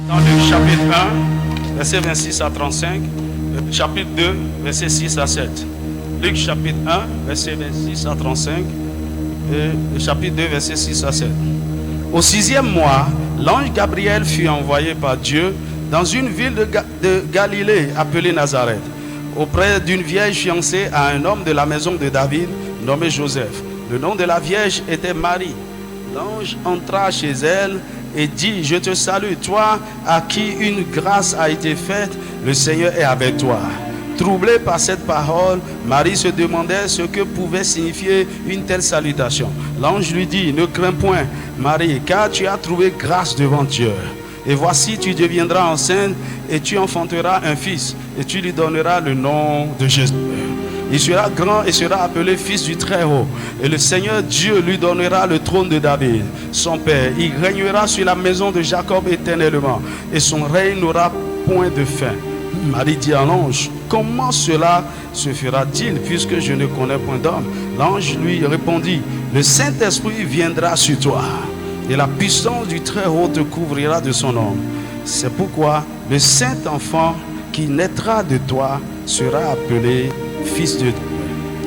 Dans le chapitre 1, verset 26 à 35, chapitre 2, verset 6 à 7. Luc chapitre 1, verset 26 à 35, et le chapitre 2, verset 6 à 7. Au 6e mois, l'ange Gabriel fut envoyé par Dieu dans une ville de Galilée appelée Nazareth, auprès d'une vierge fiancée à un homme de la maison de David nommé Joseph. Le nom de la vierge était Marie. L'ange entra chez elle et dit: je te salue, toi à qui une grâce a été faite, le Seigneur est avec toi. Troublée par cette parole, Marie se demandait ce que pouvait signifier une telle salutation. L'ange lui dit: ne crains point, Marie, car tu as trouvé grâce devant Dieu. Et voici, tu deviendras enceinte et tu enfanteras un fils, et tu lui donneras le nom de Jésus. Il sera grand et sera appelé fils du Très-Haut. Et le Seigneur Dieu lui donnera le trône de David, son père. Il régnera sur la maison de Jacob éternellement, et son règne n'aura point de fin. Marie dit à l'ange: comment cela se fera-t-il, puisque je ne connais point d'homme? L'ange lui répondit: le Saint-Esprit viendra sur toi, et la puissance du Très-Haut te couvrira de son ombre. C'est pourquoi le Saint-Enfant qui naîtra de toi sera appelé Fils de Dieu.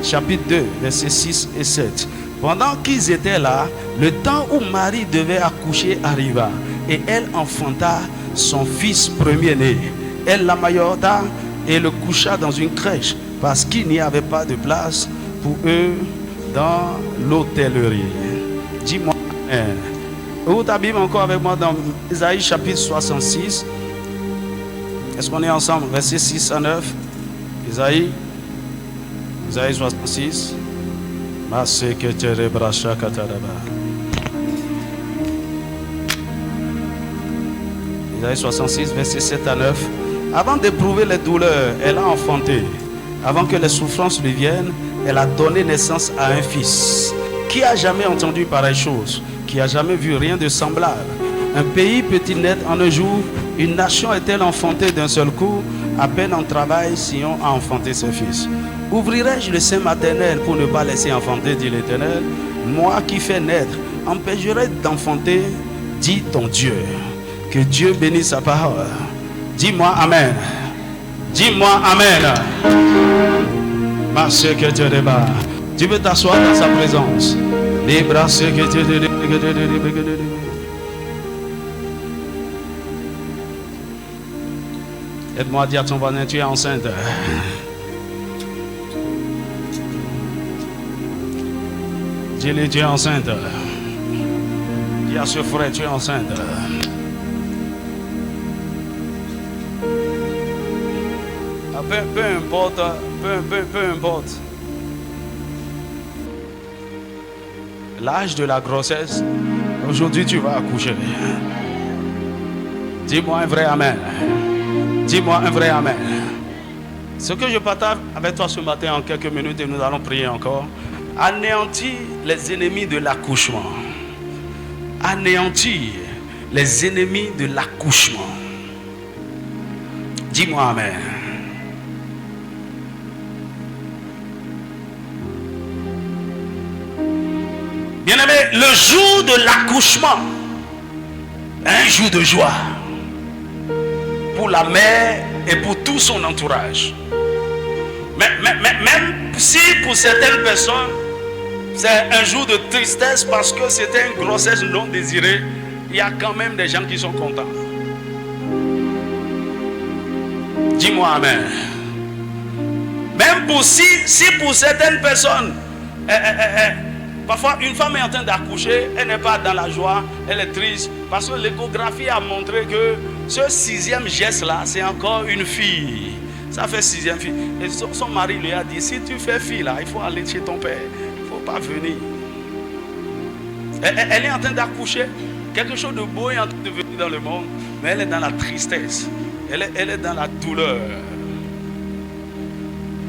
Chapitre 2, versets 6 et 7. Pendant qu'ils étaient là, le temps où Marie devait accoucher arriva, et elle enfanta son fils premier-né. Elle l'amaillota et le coucha dans une crèche, parce qu'il n'y avait pas de place pour eux dans l'hôtellerie. Dis-moi Amen. Ouvre ta Bible encore avec moi dans Isaïe chapitre 66. Est-ce qu'on est ensemble? Versets 6 à 9. Isaïe 66. Isaïe 66, versets 7 à 9. Avant d'éprouver les douleurs, elle a enfanté. Avant que les souffrances lui viennent, elle a donné naissance à un fils. Qui a jamais entendu pareille chose? Qui a jamais vu rien de semblable? Un pays peut-il naître en un jour? Une nation est-elle enfantée d'un seul coup? À peine en travail, Sion a enfanté ses fils. Ouvrirai-je le sein maternel pour ne pas laisser enfanter, dit l'Éternel? Moi qui fais naître, empêcherai d'enfanter, dit ton Dieu. Que Dieu bénisse sa parole. Dis-moi Amen. Dis-moi Amen. Tu peux t'asseoir dans sa présence. Aide-moi à dire à ton voisin: tu es enceinte. Dis-lui: tu es enceinte. Dis à ce frère: tu es enceinte. Peu importe, peu importe l'âge de la grossesse, aujourd'hui tu vas accoucher. Dis-moi un vrai Amen. Dis-moi un vrai Amen. Ce que je partage avec toi ce matin en quelques minutes, et nous allons prier encore. Anéantir les ennemis de l'accouchement. Anéantir les ennemis de l'accouchement. Dis-moi Amen. Bien-aimé, le jour de l'accouchement, un jour de joie pour la mère et pour tout son entourage. Même si pour certaines personnes, c'est un jour de tristesse parce que c'était une grossesse non désirée, il y a quand même des gens qui sont contents. Dis-moi Amen. Même pour si pour certaines personnes, parfois une femme est en train d'accoucher, elle n'est pas dans la joie, elle est triste, parce que l'échographie a montré que ce 6e geste là, c'est encore une fille. Ça fait 6e fille. Et son mari lui a dit: si tu fais fille là, il faut aller chez ton père, il ne faut pas venir. Elle est en train d'accoucher, quelque chose de beau est en train de venir dans le monde, mais elle est dans la tristesse, elle est dans la douleur.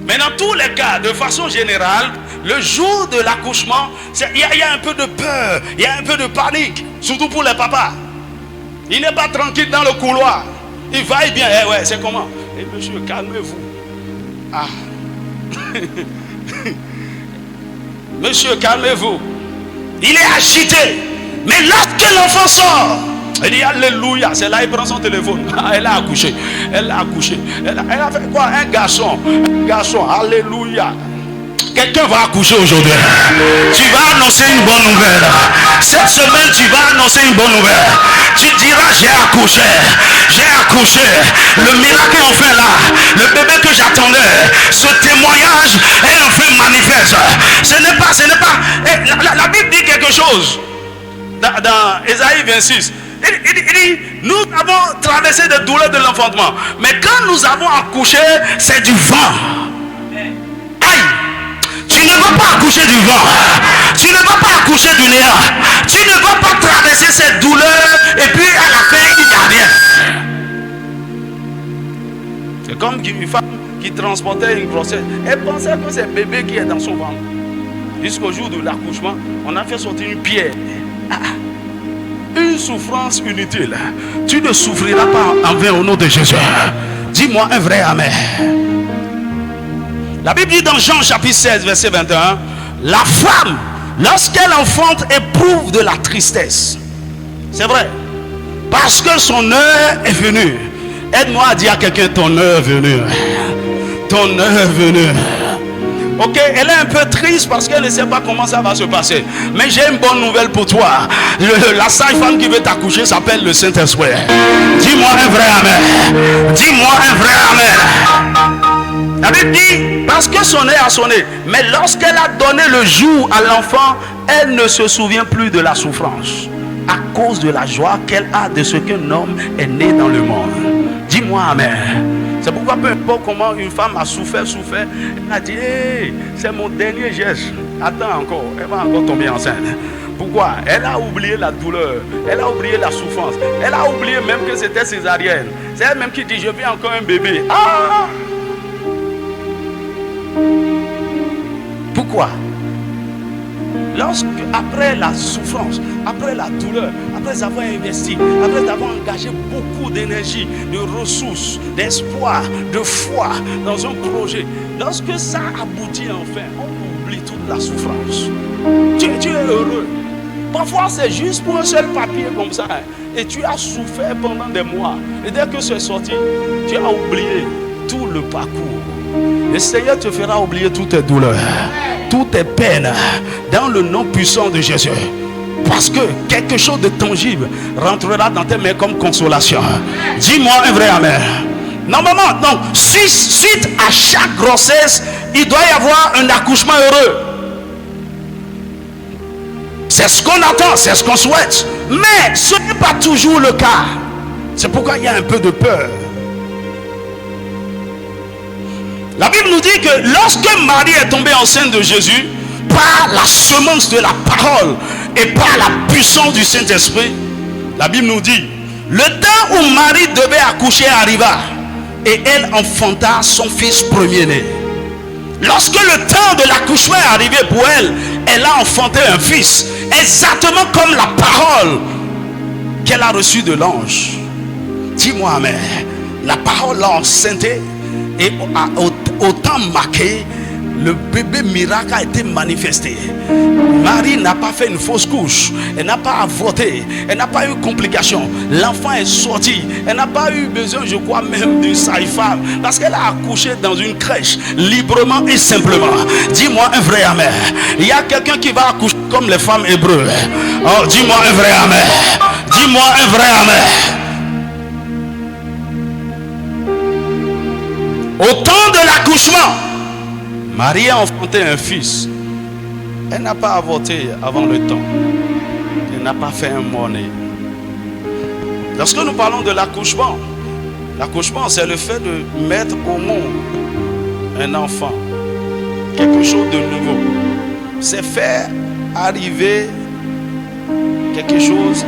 Mais dans tous les cas, de façon générale, le jour de l'accouchement, il y a un peu de peur, il y a un peu de panique, surtout pour les papas. Il n'est pas tranquille dans le couloir. Il va et bien. Ouais, c'est comment? Et monsieur, calmez-vous. Ah. Monsieur, calmez-vous. Il est agité. Mais lorsque l'enfant sort, Il dit alléluia. C'est là il prend son téléphone. Elle a accouché. Elle a accouché. Elle a fait quoi? Un garçon. Un garçon. Alléluia. Quelqu'un va accoucher aujourd'hui. Tu vas annoncer une bonne nouvelle. Cette semaine, tu vas annoncer une bonne nouvelle. Tu diras, j'ai accouché. J'ai accouché. Le miracle est enfin là. Le bébé que j'attendais. Ce témoignage est enfin manifeste. Ce n'est pas. La Bible dit quelque chose. Dans Ésaïe 26. Il dit, nous avons traversé des douleurs de l'enfantement. Mais quand nous avons accouché, c'est du vent. Aïe! Tu ne vas pas accoucher du vent. Tu ne vas pas accoucher du néant. Tu ne vas pas traverser cette douleur et puis à la fin, il n'y a rien. C'est comme une femme qui transportait une grossesse. Elle pensait que c'est le bébé qui est dans son ventre. Jusqu'au jour de l'accouchement, on a fait sortir une pierre. Une souffrance inutile. Tu ne souffriras pas en vain au nom de Jésus. Dis-moi un vrai amen. La Bible dit dans Jean chapitre 16 verset 21, la femme, lorsqu'elle enfante, éprouve de la tristesse. C'est vrai. Parce que son heure est venue. Aide-moi à dire à quelqu'un, ton heure est venue. Ton heure est venue. Ok, elle est un peu triste parce qu'elle ne sait pas comment ça va se passer. Mais j'ai une bonne nouvelle pour toi. La sage-femme qui veut t'accoucher s'appelle le Saint-Esprit. Dis-moi un vrai amen. Dis-moi un vrai amen. La Bible dit, parce que son heure a sonné. Mais lorsqu'elle a donné le jour à l'enfant, elle ne se souvient plus de la souffrance. À cause de la joie qu'elle a de ce qu'un homme est né dans le monde. Dis-moi amen. C'est pourquoi peu importe comment une femme a souffert, elle a dit, hey, c'est mon dernier geste. Attends encore, elle va encore tomber enceinte. Pourquoi? Elle a oublié la douleur, elle a oublié la souffrance, elle a oublié même que c'était césarienne. C'est elle même qui dit, je veux encore un bébé. Ah! Pourquoi? Lorsque, après la souffrance, après la douleur, après avoir investi, après avoir engagé beaucoup d'énergie, de ressources, d'espoir, de foi dans un projet, lorsque ça aboutit enfin, on oublie toute la souffrance. Tu es heureux. Parfois c'est juste pour un seul papier comme ça. Et tu as souffert pendant des mois. Et dès que c'est sorti, tu as oublié tout le parcours. Le Seigneur te fera oublier toutes tes douleurs, toutes tes peines, dans le nom puissant de Jésus. Parce que quelque chose de tangible rentrera dans tes mains comme consolation. Dis-moi un vrai amen. Normalement, donc, suite à chaque grossesse, il doit y avoir un accouchement heureux. C'est ce qu'on attend, c'est ce qu'on souhaite. Mais ce n'est pas toujours le cas. C'est pourquoi il y a un peu de peur. La Bible nous dit que lorsque Marie est tombée enceinte de Jésus, par la semence de la parole et par la puissance du Saint-Esprit, la Bible nous dit, le temps où Marie devait accoucher arriva et elle enfanta son fils premier-né. Lorsque le temps de l'accouchement est arrivé pour elle, elle a enfanté un fils, exactement comme la parole qu'elle a reçue de l'ange. Dis-moi amen. La parole l'a enceintée. Et au temps marqué, le bébé miracle a été manifesté. Marie n'a pas fait une fausse couche. Elle n'a pas avorté. Elle n'a pas eu de complications. L'enfant est sorti. Elle n'a pas eu besoin, je crois, même d'une sage-femme. Parce qu'elle a accouché dans une crèche, librement et simplement. Dis-moi un vrai amen. Il y a quelqu'un qui va accoucher comme les femmes hébreues. Oh, dis-moi un vrai amen. Dis-moi un vrai amen. Au temps de l'accouchement, Marie a enfanté un fils. Elle n'a pas avorté avant le temps. Elle n'a pas fait un mort-né. Lorsque nous parlons de l'accouchement, l'accouchement c'est le fait de mettre au monde un enfant. Quelque chose de nouveau. C'est faire arriver quelque chose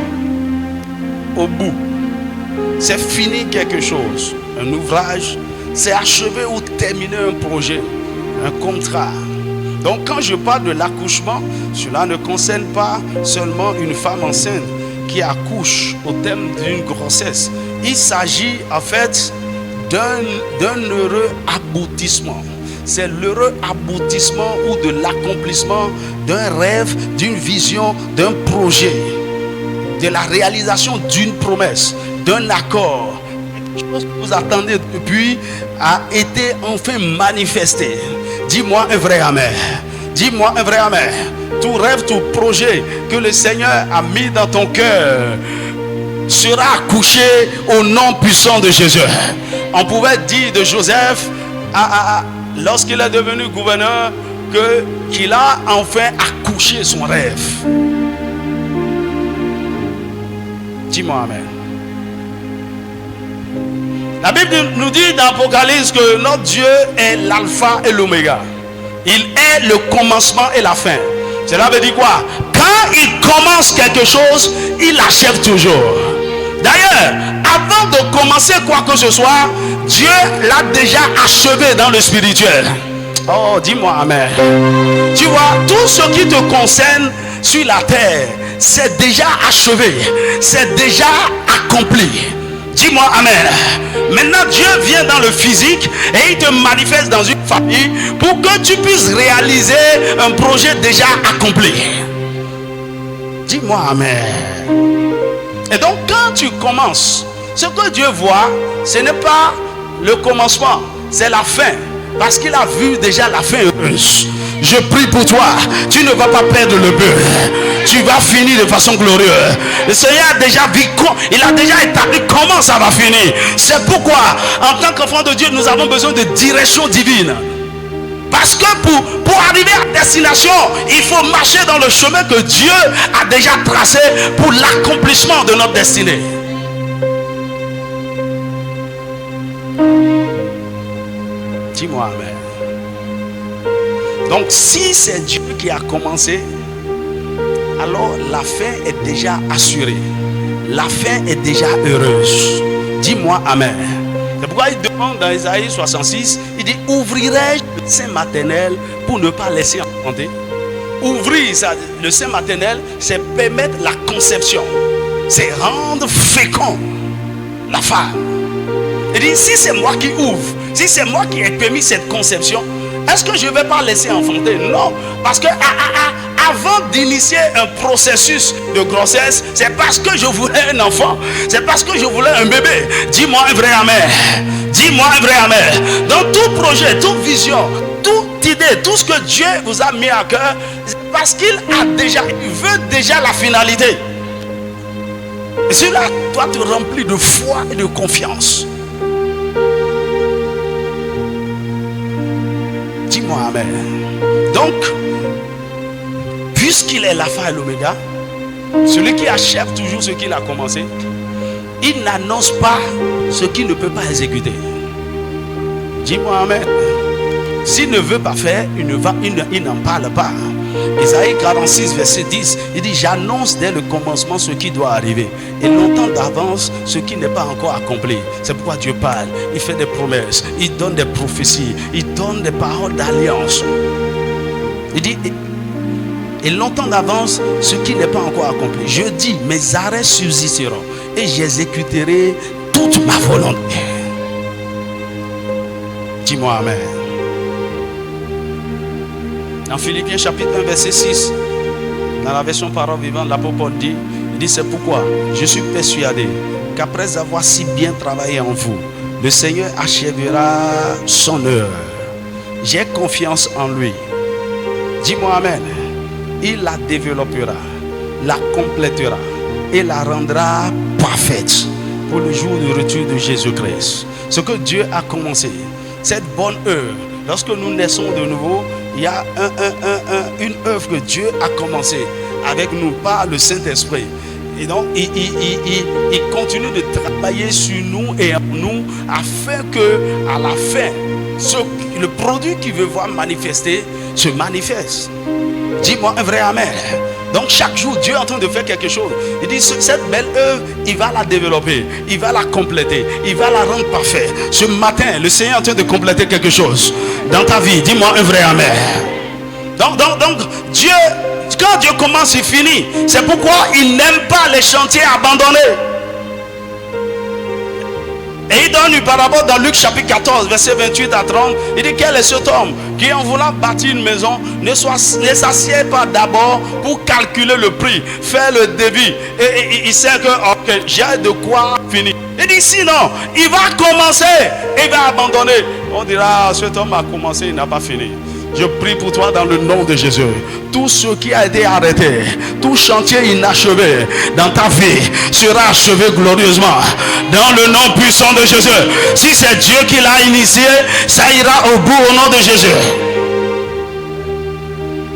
au bout. C'est finir quelque chose. Un ouvrage. C'est achever ou terminer un projet, un contrat. Donc quand je parle de l'accouchement, cela ne concerne pas seulement une femme enceinte qui accouche au terme d'une grossesse. Il s'agit en fait d'un heureux aboutissement. C'est l'heureux aboutissement ou de l'accomplissement d'un rêve, d'une vision, d'un projet. de la réalisation d'une promesse, d'un accord. Quelque chose que vous attendez depuis a été enfin manifesté. Dis-moi un vrai amen. Dis-moi un vrai amen. Tout rêve, tout projet que le Seigneur a mis dans ton cœur sera accouché au nom puissant de Jésus. On pouvait dire de Joseph, lorsqu'il est devenu gouverneur, qu'il a enfin accouché son rêve. Dis-moi amen. La Bible nous dit dans l'Apocalypse que notre Dieu est l'alpha et l'oméga. Il est le commencement et la fin. Cela veut dire quoi? Quand il commence quelque chose, il achève toujours. D'ailleurs, avant de commencer quoi que ce soit, Dieu l'a déjà achevé dans le spirituel. Oh, dis-moi amen. Tu vois, tout ce qui te concerne sur la terre, c'est déjà achevé, c'est déjà accompli. Dis-moi amen. Maintenant Dieu vient dans le physique et il te manifeste dans une famille pour que tu puisses réaliser un projet déjà accompli. Dis-moi amen. Et donc quand tu commences, ce que Dieu voit, ce n'est pas le commencement, c'est la fin. Parce qu'il a vu déjà la fin heureuse. Je prie pour toi, tu ne vas pas perdre le but. Tu vas finir de façon glorieuse. Le Seigneur a déjà vu, il a déjà établi comment ça va finir. C'est pourquoi, en tant qu'enfant de Dieu, nous avons besoin de direction divine. Parce que pour arriver à destination, il faut marcher dans le chemin que Dieu a déjà tracé pour l'accomplissement de notre destinée. Dis-moi amen. Donc si c'est Dieu qui a commencé, alors la fin est déjà assurée. La fin est déjà heureuse. Dis-moi amen. C'est pourquoi il demande dans Isaïe 66, il dit: ouvrirai-je le sein maternel pour ne pas laisser enfanter? Ouvrir le sein maternel, c'est permettre la conception, c'est rendre fécond la femme. Il dit: si c'est moi qui ouvre, si c'est moi qui ai permis cette conception, est-ce que je ne vais pas laisser enfanter? Non, parce que avant d'initier un processus de grossesse, c'est parce que je voulais un enfant, c'est parce que je voulais un bébé. Dis-moi un vrai amen. Dis-moi un vrai amen. Dans tout projet, toute vision, toute idée, tout ce que Dieu vous a mis à cœur, c'est parce qu'il veut déjà la finalité. Et cela doit te remplir de foi et de confiance. Dis-moi amen. Donc, puisqu'il est l'alpha et l'oméga, celui qui achève toujours ce qu'il a commencé, il n'annonce pas ce qu'il ne peut pas exécuter. Dis-moi amen. S'il ne veut pas faire, il n'en parle pas. Isaïe 46 verset 10, il dit: j'annonce dès le commencement ce qui doit arriver, et longtemps d'avance ce qui n'est pas encore accompli. C'est pourquoi Dieu parle, il fait des promesses, il donne des prophéties, il donne des paroles d'alliance. Il dit: et longtemps d'avance ce qui n'est pas encore accompli. Je dis: mes arrêts subsisteront et j'exécuterai toute ma volonté. Dis-moi amen. Dans Philippiens chapitre 1 verset 6, dans la version parole vivante, l'apôtre Paul dit, c'est pourquoi je suis persuadé qu'après avoir si bien travaillé en vous, le Seigneur achèvera son œuvre. J'ai confiance en lui. Dis-moi amen. Il la développera, la complétera et la rendra parfaite pour le jour du retour de Jésus-Christ. Ce que Dieu a commencé, cette bonne œuvre, lorsque nous naissons de nouveau, il y a une œuvre que Dieu a commencé avec nous par le Saint-Esprit. Et donc, il continue de travailler sur nous et en nous afin que, à la fin, le produit qu'il veut voir manifester se manifeste. Dis-moi un vrai amen. Donc chaque jour, Dieu est en train de faire quelque chose. Il dit: cette belle œuvre, il va la développer, il va la compléter, il va la rendre parfaite. Ce matin, le Seigneur est en train de compléter quelque chose dans ta vie. Dis-moi un vrai amen. Donc Dieu, quand Dieu commence, il finit. C'est pourquoi il n'aime pas les chantiers abandonnés. Et il donne une parabole dans Luc chapitre 14, verset 28 à 30. Il dit, quel est cet homme qui, en voulant bâtir une maison, ne s'assied pas d'abord pour calculer le prix, faire le débit. Et il sait que okay, j'ai de quoi finir. Il dit, sinon, il va commencer et il va abandonner. On dira, cet homme a commencé, il n'a pas fini. Je prie pour toi dans le nom de Jésus. Tout ce qui a été arrêté, tout chantier inachevé dans ta vie sera achevé glorieusement. Dans le nom puissant de Jésus. Si c'est Dieu qui l'a initié, ça ira au bout au nom de Jésus.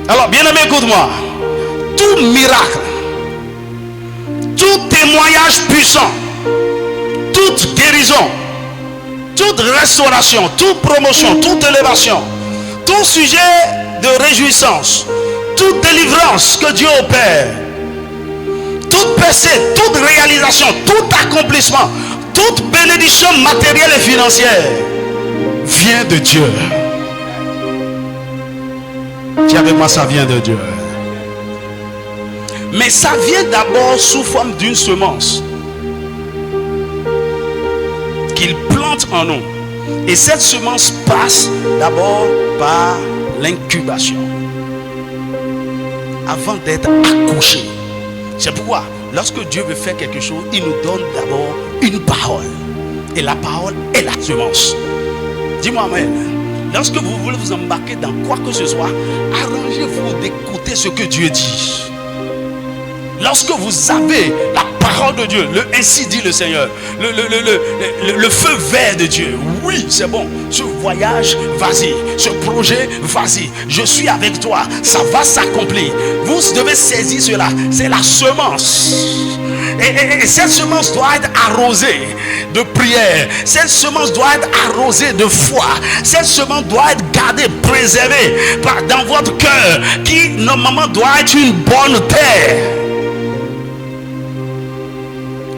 Alors, bien-aimé, écoute-moi. Tout miracle, tout témoignage puissant, toute guérison, toute restauration, toute promotion, toute élévation, tout sujet de réjouissance, toute délivrance que Dieu opère, toute percée, toute réalisation, tout accomplissement, toute bénédiction matérielle et financière vient de Dieu. Dis avec moi, ça vient de Dieu. Mais ça vient d'abord sous forme d'une semence qu'il plante en nous. Et cette semence passe d'abord par l'incubation avant d'être accouchée. C'est pourquoi lorsque Dieu veut faire quelque chose, il nous donne d'abord une parole. Et la parole est la semence. Dis-moi amen. Lorsque vous voulez vous embarquer dans quoi que ce soit, arrangez-vous d'écouter ce que Dieu dit. Lorsque vous avez la parole de Dieu, ainsi dit le Seigneur, le feu vert de Dieu, oui, c'est bon. Ce voyage, vas-y. Ce projet, vas-y. Je suis avec toi. Ça va s'accomplir. Vous devez saisir cela. C'est la semence. Et cette semence doit être arrosée de prière. Cette semence doit être arrosée de foi. Cette semence doit être gardée, préservée dans votre cœur, qui normalement doit être une bonne terre.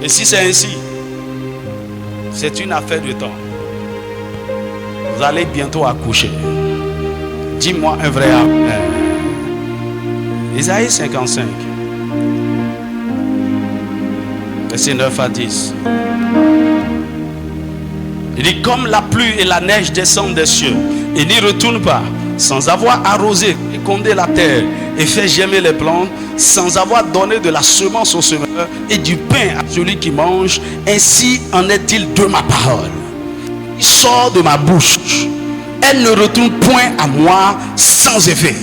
Et si c'est ainsi, c'est une affaire de temps. Vous allez bientôt accoucher. Dis-moi un vrai amen. Isaïe 55, verset 9 à 10. Il dit, comme la pluie et la neige descendent des cieux et n'y retournent pas, sans avoir arrosé, fécondé la terre et fait germer les plantes, sans avoir donné de la semence au semeur et du pain à celui qui mange, ainsi en est-il de ma parole qui sort de ma bouche. Elle ne retourne point à moi sans effet,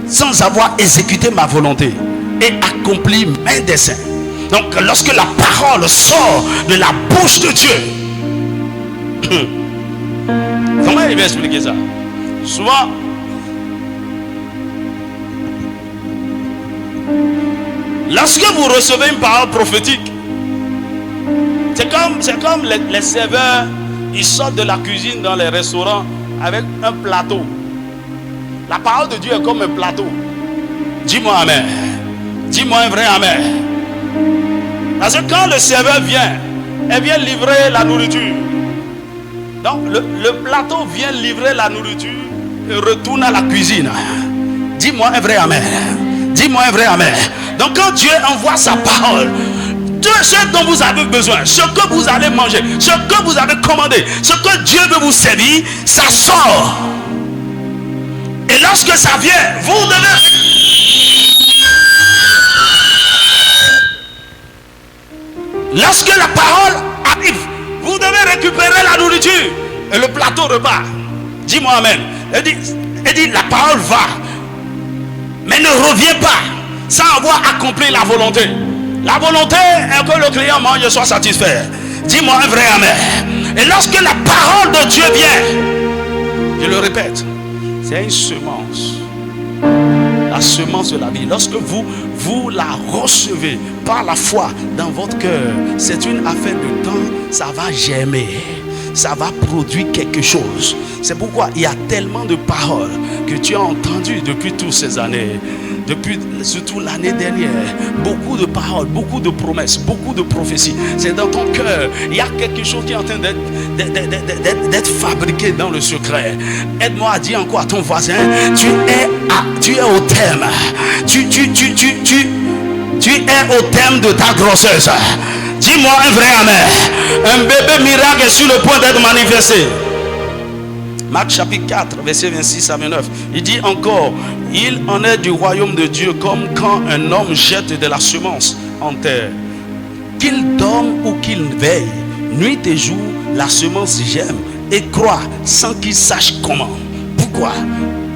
sans avoir exécuté ma volonté et accompli mes desseins. Donc lorsque la parole sort de la bouche de Dieu, comment il va expliquer ça? Souvent, lorsque vous recevez une parole prophétique, c'est comme les serveurs, ils sortent de la cuisine dans les restaurants avec un plateau. La parole de Dieu est comme un plateau. Dis-moi amen. Dis-moi un vrai amen. Parce que quand le serveur vient, elle vient livrer la nourriture. Donc le plateau vient livrer la nourriture et retourne à la cuisine. Dis-moi un vrai amen. Dis-moi un vrai amen. Donc quand Dieu envoie sa parole, tout ce dont vous avez besoin, ce que vous allez manger, ce que vous avez commandé, ce que Dieu veut vous servir, ça sort. Et lorsque ça vient, vous devez... Lorsque la parole arrive, vous devez récupérer la nourriture et le plateau repart. Dis-moi amen. Elle dit la parole va, mais ne revient pas sans avoir accompli la volonté. La volonté est que le client mange et soit satisfait. Dis-moi un vrai amen. Et lorsque la parole de Dieu vient, je le répète, c'est une semence. La semence de la vie. Lorsque vous la recevez par la foi dans votre cœur, c'est une affaire de temps, ça va germer. Ça va produire quelque chose. C'est pourquoi il y a tellement de paroles que tu as entendues depuis toutes ces années. Depuis surtout l'année dernière, beaucoup de paroles, beaucoup de promesses, beaucoup de prophéties. C'est dans ton cœur. Il y a quelque chose qui est en train d'être fabriqué dans le secret. Aide-moi à dire encore à ton voisin, tu es au terme. Tu es au terme de ta grossesse. Dis-moi un vrai amen. Un bébé miracle est sur le point d'être manifesté. Marc chapitre 4, verset 26 à 29. Il dit encore, il en est du royaume de Dieu comme quand un homme jette de la semence en terre. Qu'il dorme ou qu'il veille, nuit et jour, la semence germe et croît sans qu'il sache comment. Pourquoi?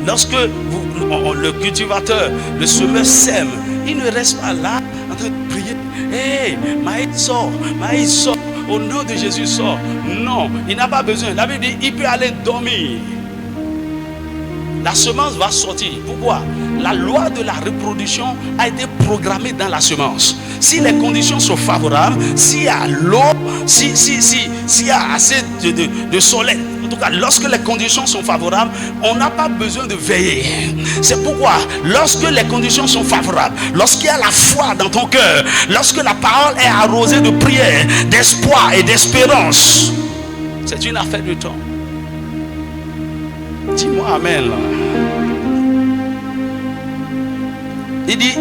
Lorsque le cultivateur, le semeur sème, il ne reste pas là en train de prier. Hey, maïs sort, au nom de Jésus sort. Non, il n'a pas besoin. La Bible dit, il peut aller dormir. La semence va sortir. Pourquoi? La loi de la reproduction a été programmée dans la semence. Si les conditions sont favorables, s'il y a l'eau, s'il y a assez de soleil, en tout cas, lorsque les conditions sont favorables, on n'a pas besoin de veiller. C'est pourquoi, lorsque les conditions sont favorables, lorsqu'il y a la foi dans ton cœur, lorsque la parole est arrosée de prière, d'espoir et d'espérance, c'est une affaire de temps. Dis-moi amen. Là. Il dit,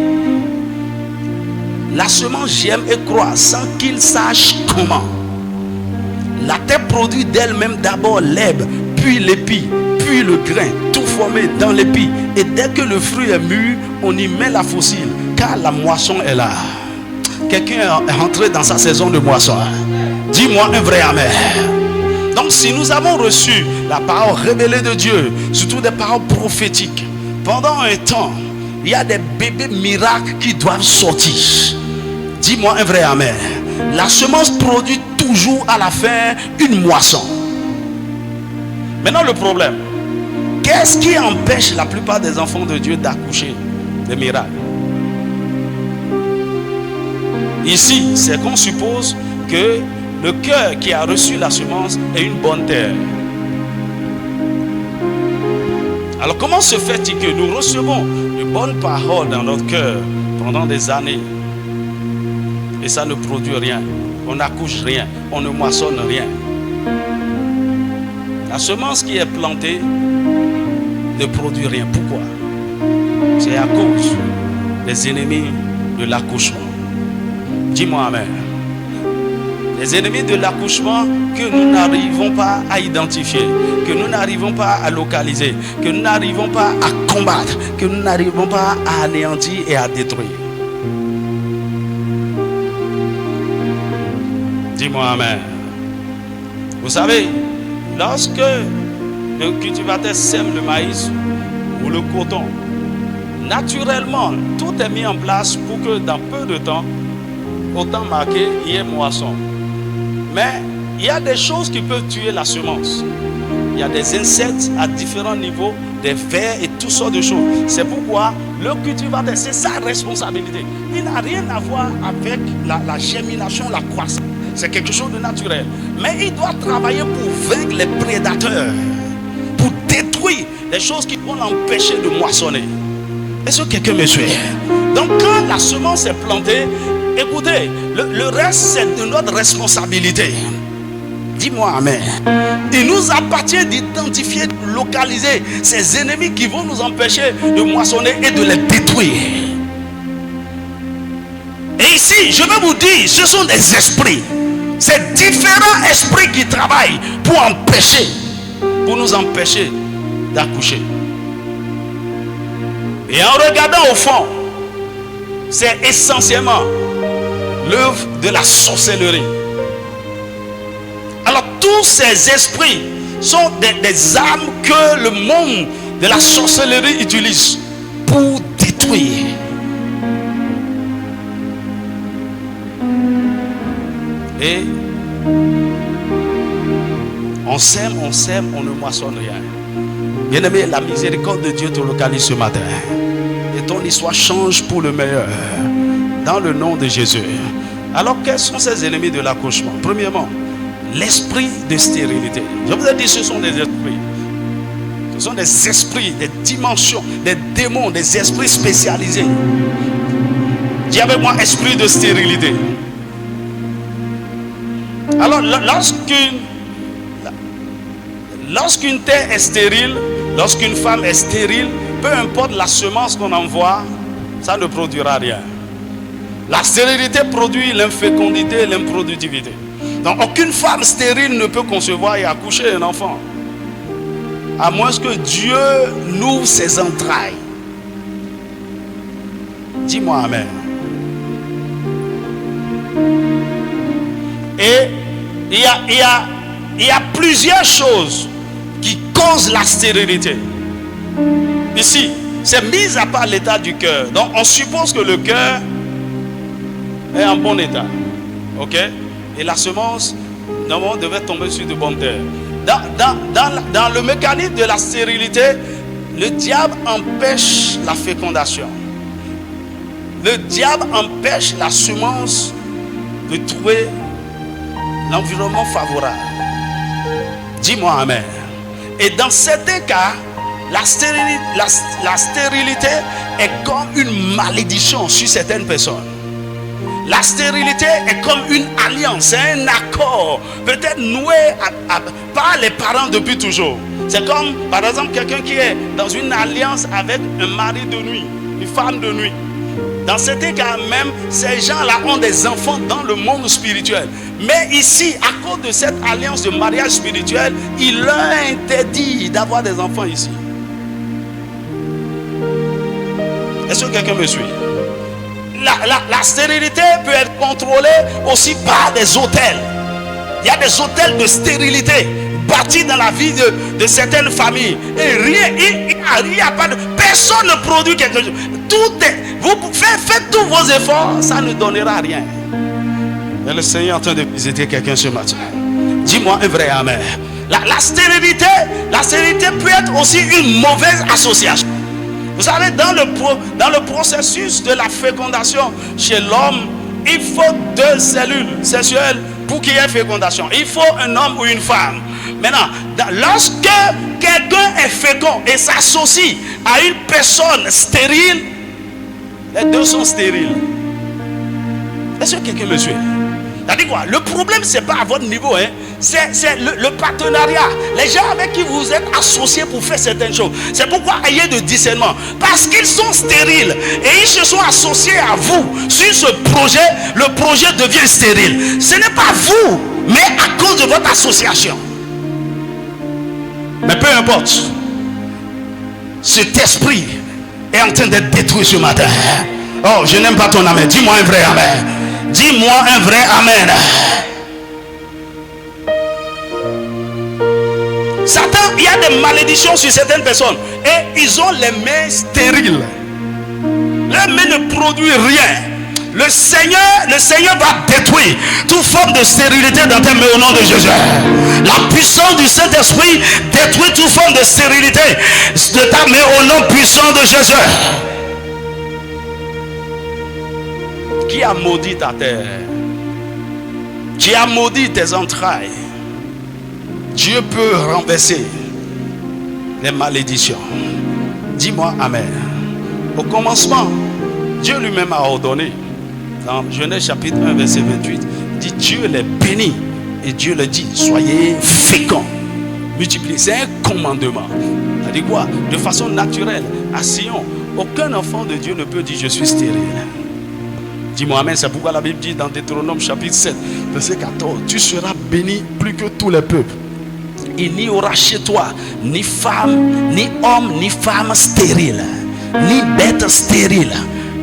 la semence germe et croît sans qu'il sache comment. La terre produit d'elle-même d'abord l'herbe, puis l'épi, puis le grain, tout formé dans l'épi. Et dès que le fruit est mûr, on y met la fossile, car la moisson est là. Quelqu'un est rentré dans sa saison de moisson. Dis-moi un vrai amen. Donc si nous avons reçu la parole révélée de Dieu, surtout des paroles prophétiques, pendant un temps, il y a des bébés miracles qui doivent sortir. Dis-moi un vrai amen. La semence produit toujours à la fin une moisson. Maintenant le problème, qu'est-ce qui empêche la plupart des enfants de Dieu d'accoucher des miracles? Ici, c'est qu'on suppose que le cœur qui a reçu la semence est une bonne terre. Alors comment se fait-il que nous recevons de bonnes paroles dans notre cœur pendant des années et ça ne produit rien, on n'accouche rien, on ne moissonne rien? La semence qui est plantée ne produit rien. Pourquoi? C'est à cause des ennemis de l'accouchement. Dis-moi amen. Les ennemis de l'accouchement que nous n'arrivons pas à identifier, que nous n'arrivons pas à localiser, que nous n'arrivons pas à combattre, que nous n'arrivons pas à anéantir et à détruire. Dis-moi amen. Vous savez, lorsque le cultivateur sème le maïs ou le coton, naturellement, tout est mis en place pour que dans peu de temps, au temps marqué, il y ait moisson. Mais il y a des choses qui peuvent tuer la semence. Il y a des insectes à différents niveaux, des vers et toutes sortes de choses. C'est pourquoi le cultivateur, c'est sa responsabilité. Il n'a rien à voir avec la germination, la croissance. C'est quelque chose de naturel. Mais il doit travailler pour vaincre les prédateurs, pour détruire les choses qui vont l'empêcher de moissonner. Est-ce que quelqu'un me suit? Donc quand la semence est plantée, écoutez, le reste c'est de notre responsabilité. Dis-moi amen. Il nous appartient d'identifier, de localiser ces ennemis qui vont nous empêcher de moissonner et de les détruire. Et ici, je vais vous dire, ce sont des esprits. C'est différents esprits qui travaillent pour nous empêcher d'accoucher. Et en regardant au fond, c'est essentiellement l'œuvre de la sorcellerie. Alors tous ces esprits sont des armes que le monde de la sorcellerie utilise pour détruire. Et on sème, on ne moissonne rien. Bien-aimé, la miséricorde de Dieu te localise ce matin. Et ton histoire change pour le meilleur. Dans le nom de Jésus. Alors, quels sont ces ennemis de l'accouchement? Premièrement, l'esprit de stérilité. Je vous ai dit, ce sont des esprits. Ce sont des esprits, des dimensions, des démons, des esprits spécialisés. Dis avec moi, esprit de stérilité. Alors, lorsqu'une terre est stérile, lorsqu'une femme est stérile, peu importe la semence qu'on envoie, ça ne produira rien. La stérilité produit l'infécondité et l'improductivité. Donc aucune femme stérile ne peut concevoir et accoucher un enfant. À moins que Dieu n'ouvre ses entrailles. Dis-moi amen. Et il y a plusieurs choses qui causent la stérilité. Ici, c'est mis à part l'état du cœur. Donc on suppose que le cœur est en bon état. Ok? Et la semence, normalement, devait tomber sur de bonnes terres. Dans le mécanisme de la stérilité, le diable empêche la fécondation. Le diable empêche la semence de trouver l'environnement favorable. Dis-moi amen. Et dans certains cas, la stérilité est comme une malédiction sur certaines personnes. La stérilité est comme une alliance, c'est un accord, peut-être noué par les parents depuis toujours. C'est comme, par exemple, quelqu'un qui est dans une alliance avec un mari de nuit, une femme de nuit. Dans certains cas même, ces gens-là ont des enfants dans le monde spirituel. Mais ici, à cause de cette alliance de mariage spirituel, il leur interdit d'avoir des enfants ici. Est-ce que quelqu'un me suit? La stérilité peut être contrôlée aussi par des hôtels. Il y a des hôtels de stérilité bâtis dans la vie de certaines familles. Et il n'y a pas de... Personne ne produit quelque chose. Faites tous vos efforts, ça ne donnera rien. Mais le Seigneur est en train de visiter quelqu'un ce matin. Dis-moi un vrai amen. La stérilité peut être aussi une mauvaise association. Vous savez, dans le processus de la fécondation chez l'homme, il faut 2 cellules sexuelles pour qu'il y ait fécondation. Il faut un homme ou une femme. Maintenant, lorsque quelqu'un est fécond et s'associe à une personne stérile, les deux sont stériles. Est-ce que quelqu'un me suit? C'est-à-dire quoi? Le problème, c'est pas à votre niveau, hein? C'est le partenariat. Les gens avec qui vous êtes associés pour faire certaines choses. C'est pourquoi ayez de discernement. Parce qu'ils sont stériles et ils se sont associés à vous sur ce projet, le projet devient stérile. Ce n'est pas vous, mais à cause de votre association. Mais peu importe, cet esprit est en train d'être détruit ce matin. Oh, je n'aime pas ton amen. Dis-moi un vrai amen. Dis-moi un vrai amen. Satan, il y a des malédictions sur certaines personnes et ils ont les mains stériles. Leurs mains ne produisent rien. Le Seigneur va détruire toute forme de stérilité dans tes mains au nom de Jésus. La puissance du Saint-Esprit détruit toute forme de stérilité de ta main au nom puissant de Jésus. Qui a maudit ta terre? Qui a maudit tes entrailles? Dieu peut renverser les malédictions. Dis-moi amen. Au commencement, Dieu lui-même a ordonné. Dans Genèse chapitre 1 verset 28, il dit Dieu les bénit et Dieu le dit, soyez féconds, multipliez. C'est un commandement. Ça dit quoi? De façon naturelle, à Sion, aucun enfant de Dieu ne peut dire je suis stérile. Dis-moi amen. C'est pourquoi la Bible dit dans Deutéronome chapitre 7 verset 14, tu seras béni plus que tous les peuples. Il n'y aura chez toi ni femme, ni homme, ni femme stérile, ni bête stérile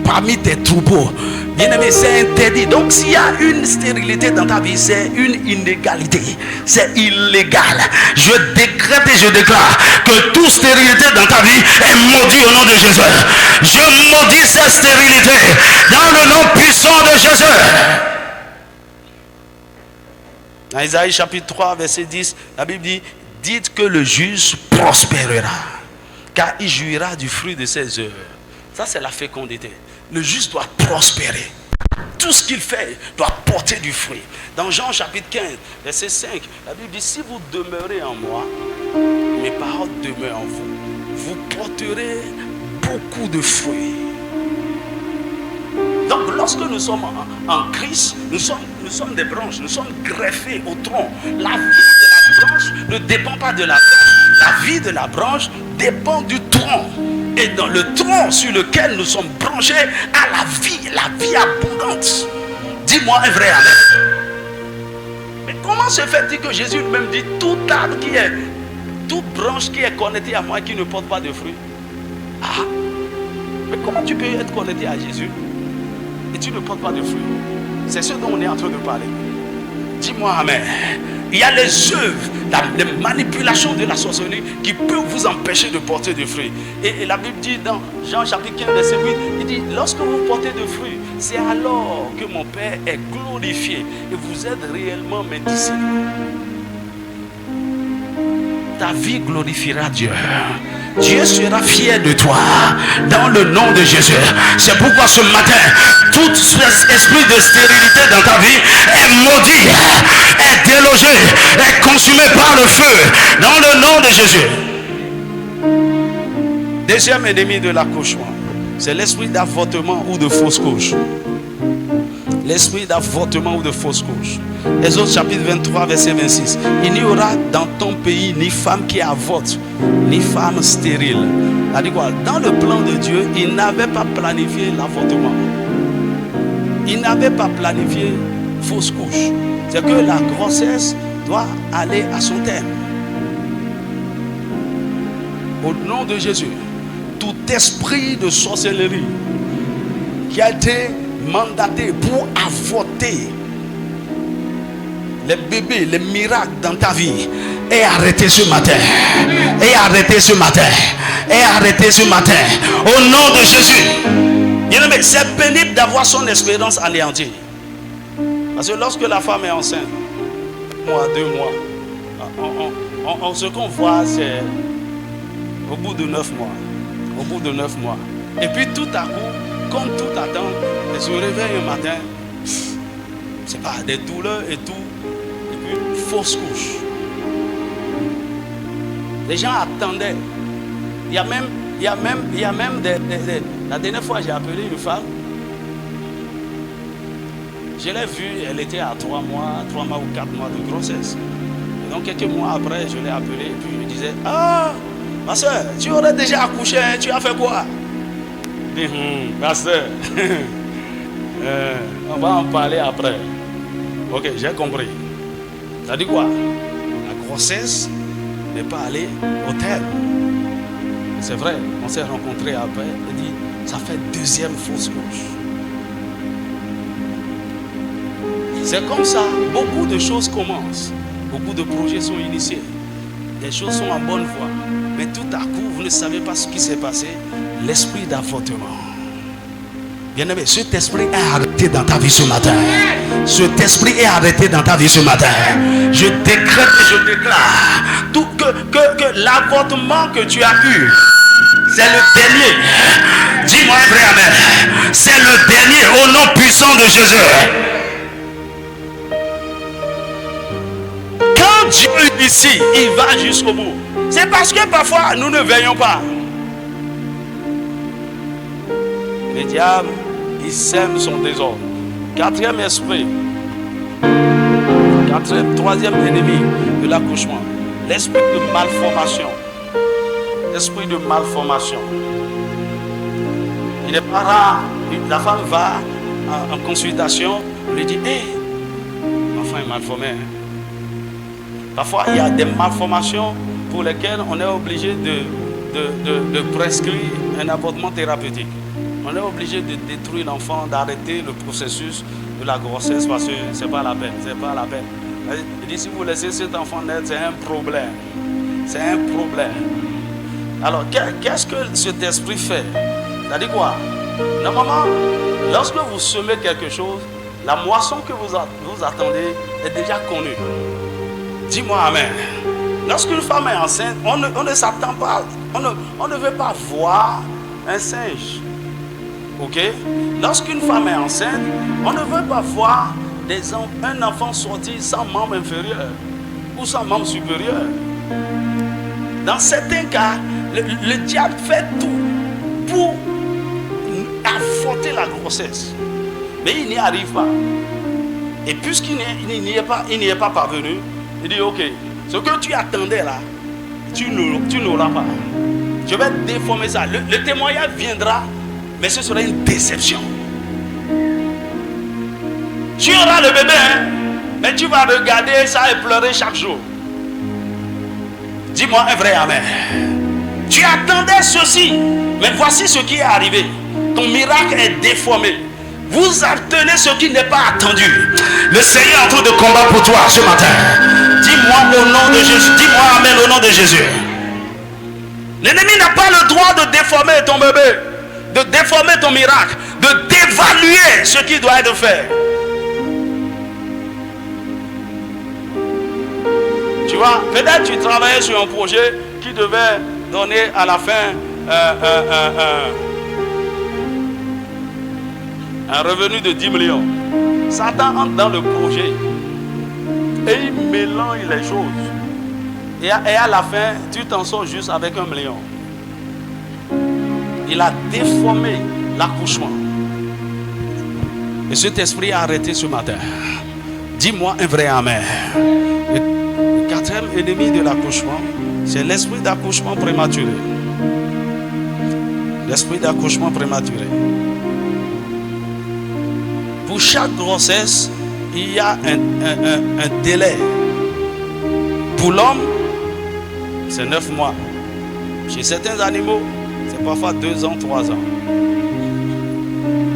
parmi tes troupeaux. Bien-aimé, c'est interdit. Donc s'il y a une stérilité dans ta vie, c'est une inégalité. C'est illégal. Je décrète et je déclare que toute stérilité dans ta vie est maudite au nom de Jésus. Je maudis cette stérilité dans le nom puissant de Jésus. Dans Isaïe chapitre 3 verset 10, la Bible dit, dites que le juste prospérera, car il jouira du fruit de ses œuvres. Ça c'est la fécondité. Le juste doit prospérer. Tout ce qu'il fait doit porter du fruit. Dans Jean chapitre 15 verset 5, la Bible dit, si vous demeurez en moi, mes paroles demeurent en vous, vous porterez beaucoup de fruits. Donc lorsque nous sommes en Christ, nous sommes des branches, nous sommes greffés au tronc. La vie de la branche ne dépend pas de la branche. La vie de la branche dépend du tronc. et dans le tronc sur lequel nous sommes branchés à la vie abondante. Dis-moi un vrai amen. Mais comment se fait-il que Jésus lui-même dit tout arbre toute branche qui est connectée à moi qui ne porte pas de fruits? Ah, mais comment tu peux être connecté à Jésus et tu ne portes pas de fruits? C'est ce dont on est en train de parler. Dis-moi amen. Il y a les œuvres, les manipulations de la sorcellerie qui peuvent vous empêcher de porter de fruits. Et la Bible dit dans Jean chapitre 15 verset 8, il dit lorsque vous portez de fruits, c'est alors que mon Père est glorifié et vous êtes réellement mes disciples. Ta vie glorifiera Dieu. Dieu sera fier de toi dans le nom de Jésus. C'est pourquoi ce matin, tout esprit de stérilité dans ta vie est maudit, est délogé, est consumé par le feu dans le nom de Jésus. Deuxième ennemi de l'accouchement, c'est l'esprit d'avortement ou de fausse couche. L'esprit d'avortement ou de fausse couche. Exode chapitre 23 verset 26. Il n'y aura dans ton pays ni femme qui avorte, ni femme stérile. C'est-à-dire quoi? Dans le plan de Dieu, il n'avait pas planifié l'avortement. Il n'avait pas planifié fausse couche. C'est que la grossesse doit aller à son terme. Au nom de Jésus, tout esprit de sorcellerie qui a été mandaté pour avorter les bébés, les miracles dans ta vie est arrêté ce matin. Est arrêté ce matin. Est arrêté ce matin. Au nom de Jésus. Bien-aimé, c'est pénible d'avoir son espérance anéantie. Parce que lorsque la femme est enceinte, 1 mois, 2 mois, ce qu'on voit, c'est au bout de 9 mois. Au bout de 9 mois. Et puis tout à coup, comme tout attend, elle se réveille un matin, c'est pas des douleurs et tout, et puis fausse couche. Les gens attendaient. Il y a même la dernière fois j'ai appelé une femme. Je l'ai vue, elle était à 3 mois ou 4 mois de grossesse. Et donc quelques mois après, je l'ai appelée et puis je lui disais, ah, ma soeur, tu aurais déjà accouché, hein, tu as fait quoi? Ma soeur, on va en parler après. Ok, j'ai compris. Ça dit quoi? La grossesse n'est pas allée au terme. C'est vrai, on s'est rencontrés après. Il dit, ça fait deuxième fausse couche. C'est comme ça, beaucoup de choses commencent. Beaucoup de projets sont initiés. Les choses sont en bonne voie. Mais tout à coup, vous ne savez pas ce qui s'est passé. L'esprit d'avortement. Bien-aimé, cet esprit est arrêté dans ta vie ce matin. Cet esprit est arrêté dans ta vie ce matin. Je décrète et je déclare tout que l'avortement que tu as eu, c'est le dernier. Dis-moi un vrai amen. C'est le dernier au nom puissant de Jésus. Quand Dieu est ici, il va jusqu'au bout. C'est parce que parfois nous ne veillons pas. Le diable, il sème son désordre. Quatrième esprit, troisième ennemi de l'accouchement, l'esprit de malformation. L'esprit de malformation. Il n'est pas rare, la femme va en consultation, on lui dit, hé, l'enfant est malformé. Parfois, il y a des malformations pour lesquelles on est obligé de prescrire un avortement thérapeutique. On est obligé de détruire l'enfant, d'arrêter le processus de la grossesse parce que ce n'est pas la peine. C'est pas la peine. Il dit, si vous laissez cet enfant naître, c'est un problème. C'est un problème. Alors, qu'est-ce que cet esprit fait? C'est-à-dire quoi? Normalement, lorsque vous semez quelque chose, la moisson que vous attendez est déjà connue. Dis-moi amen. Lorsqu'une femme est enceinte, on ne s'attend pas, on ne veut pas voir un singe. Ok? Lorsqu'une femme est enceinte, on ne veut pas voir un enfant sortir sans membre inférieur ou sans membre supérieur. Dans certains cas, le diable fait tout pour avorter la grossesse. Mais il n'y arrive pas. Et puisqu'il n'y est pas parvenu, il dit ok, ce que tu attendais là, tu n'auras pas. Je vais déformer ça. Le témoignage viendra, mais ce sera une déception. Tu auras le bébé, hein, mais tu vas regarder ça et pleurer chaque jour. Dis-moi un vrai amen. Tu attendais ceci, mais voici ce qui est arrivé. Ton miracle est déformé. Vous attendez ce qui n'est pas attendu. Le Seigneur est en train de combattre pour toi ce matin. Dis-moi au nom de Jésus. Dis-moi amen au nom de Jésus. L'ennemi n'a pas le droit de déformer ton bébé, de déformer ton miracle, de dévaluer ce qui doit être fait. Tu vois, peut-être tu travaillais sur un projet qui devait donner à la fin un revenu de 10 millions. Satan entre dans le projet et il mélange les choses. Et à la fin, tu t'en sors juste avec 1 million. Il a déformé l'accouchement. Et cet esprit a arrêté ce matin. Dis-moi un vrai amen. Le quatrième ennemi de l'accouchement, c'est l'esprit d'accouchement prématuré. L'esprit d'accouchement prématuré. Pour chaque grossesse, il y a un délai. Pour l'homme, c'est 9 mois. Chez certains animaux, c'est parfois 2 ans, 3 ans.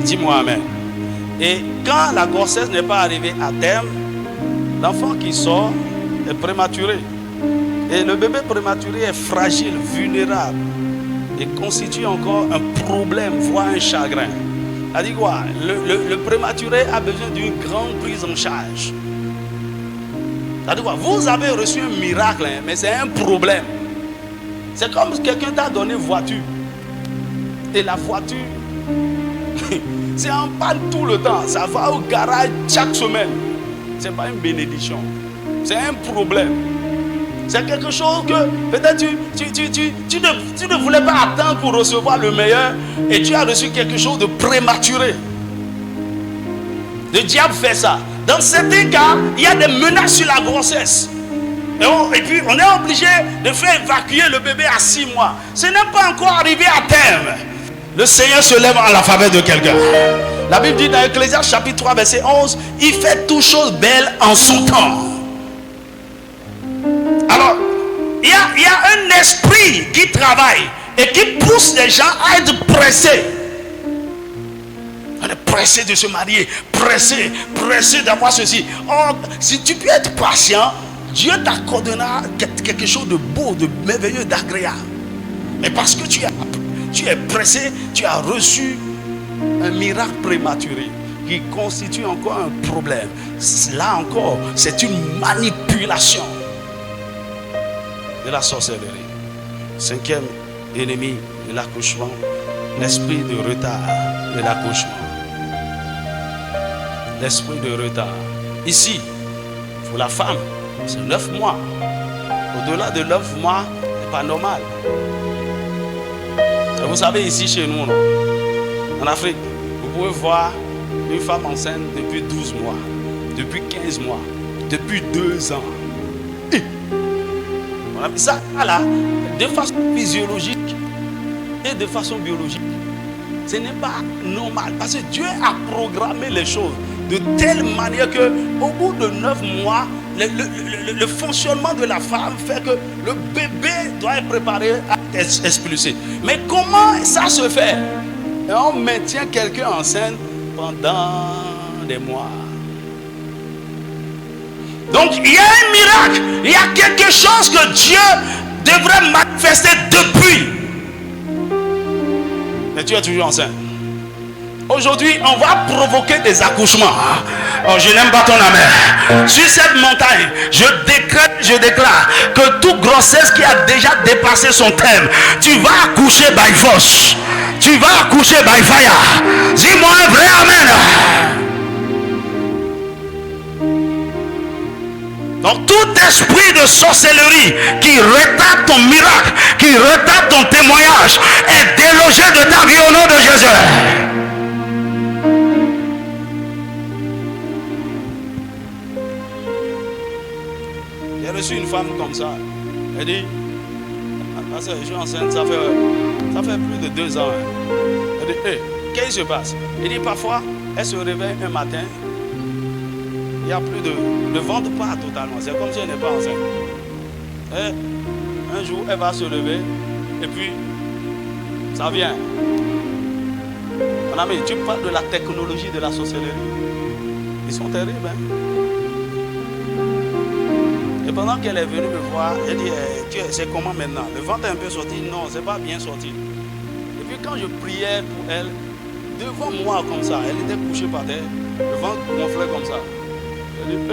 Dis-moi amen. Et quand la grossesse n'est pas arrivée à terme, l'enfant qui sort est prématuré. Et le bébé prématuré est fragile, vulnérable. Et constitue encore un problème, voire un chagrin. Ça dit quoi? Le prématuré a besoin d'une grande prise en charge. Ça dit quoi? Vous avez reçu un miracle, hein, mais c'est un problème. C'est comme quelqu'un t'a donné une voiture. Et la voiture, c'est en panne tout le temps. Ça va au garage chaque semaine. Ce n'est pas une bénédiction. C'est un problème. C'est quelque chose que peut-être tu ne voulais pas attendre pour recevoir le meilleur et tu as reçu quelque chose de prématuré. Le diable fait ça. Dans certains cas, il y a des menaces sur la grossesse. Et puis on est obligé de faire évacuer le bébé à 6 mois. Ce n'est pas encore arrivé à terme. Le Seigneur se lève en la faveur de quelqu'un. La Bible dit dans Ecclésiaste chapitre 3 verset 11, il fait toutes choses belles en son temps. Alors, il y a un esprit qui travaille et qui pousse les gens à être pressés. On est pressé de se marier, pressé d'avoir ceci. Or, si tu peux être patient, Dieu t'accordera quelque chose de beau, de merveilleux, d'agréable. Mais parce que tu es pressé, tu as reçu un miracle prématuré qui constitue encore un problème. Là encore, c'est une manipulation de la sorcellerie. 5e ennemi de l'accouchement, l'esprit de retard de l'accouchement. L'esprit de retard. Ici, pour la femme, c'est 9 mois. Au-delà de 9 mois, c'est pas normal. Et vous savez, ici chez nous, non? En Afrique, vous pouvez voir une femme enceinte depuis 12 mois, depuis 15 mois, depuis 2 ans. Ça, là, de façon physiologique et de façon biologique, ce n'est pas normal. Parce que Dieu a programmé les choses de telle manière que au bout de 9 mois, le fonctionnement de la femme fait que le bébé doit être préparé à être expulsé. Mais comment ça se fait? Et on maintient quelqu'un enceinte pendant des mois. Donc il y a un miracle, il y a quelque chose que Dieu devrait manifester depuis. Mais tu es toujours enceinte. Aujourd'hui, on va provoquer des accouchements. Oh, je n'aime pas ton amen. Sur cette montagne, je déclare que toute grossesse qui a déjà dépassé son terme, tu vas accoucher by force. Tu vas accoucher by fire. Dis-moi un vrai amen. Donc tout esprit de sorcellerie qui retarde ton miracle, qui retarde ton témoignage, est délogé de ta vie au nom de Jésus. J'ai reçu une femme comme ça. Elle dit, Parce que je suis enceinte, ça fait plus de 2 ans. Elle dit, hey, qu'est-ce qui se passe? Il dit, parfois, elle se réveille un matin, il n'y a plus de ventre pas totalement. C'est comme si elle n'est pas enceinte. Et un jour, elle va se lever, et puis, ça vient. Mon ami, tu parles de la technologie de la sorcellerie. Ils sont terribles, hein? Et pendant qu'elle est venue me voir, elle dit, c'est comment maintenant? Le ventre est un peu sorti? Non, c'est pas bien sorti. Et puis quand je priais pour elle, devant moi comme ça, elle était couchée par terre, le ventre gonflait comme ça. Elle dit,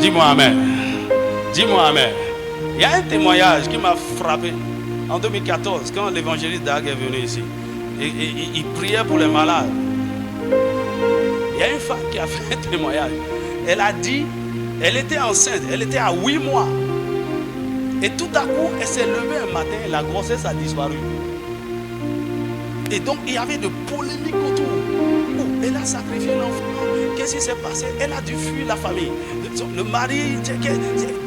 Dis-moi amen. Dis-moi amen. Il y a un témoignage qui m'a frappé en 2014, quand l'évangéliste Dag est venu ici. Et il priait pour les malades. Il y a une femme qui a fait un témoignage. Elle a dit, elle était enceinte, elle était à 8 mois. Et tout à coup, elle s'est levée un matin, la grossesse a disparu. Et donc, il y avait de polémiques autour. Elle a sacrifié l'enfant. Qu'est-ce qui s'est passé? Elle a dû fuir la famille. Le mari,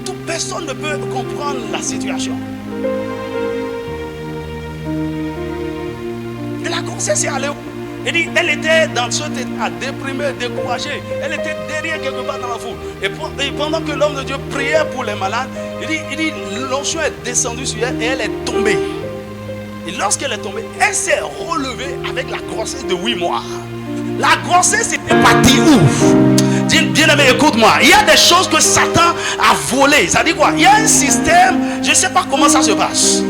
toute personne ne peut comprendre la situation. Et la grossesse est allée où? Elle était dans ce état déprimée, découragée. Elle était derrière quelque part dans la foule. Et pendant que l'homme de Dieu priait pour les malades, il dit l'onction est descendue sur elle et elle est tombée. Et lorsqu'elle est tombée, elle s'est relevée avec la grossesse de 8 mois. La grossesse était partie où? Bien-aimé, écoute-moi. Il y a des choses que Satan a volées. Ça dit quoi? Il y a un système, je ne sais pas comment ça se passe.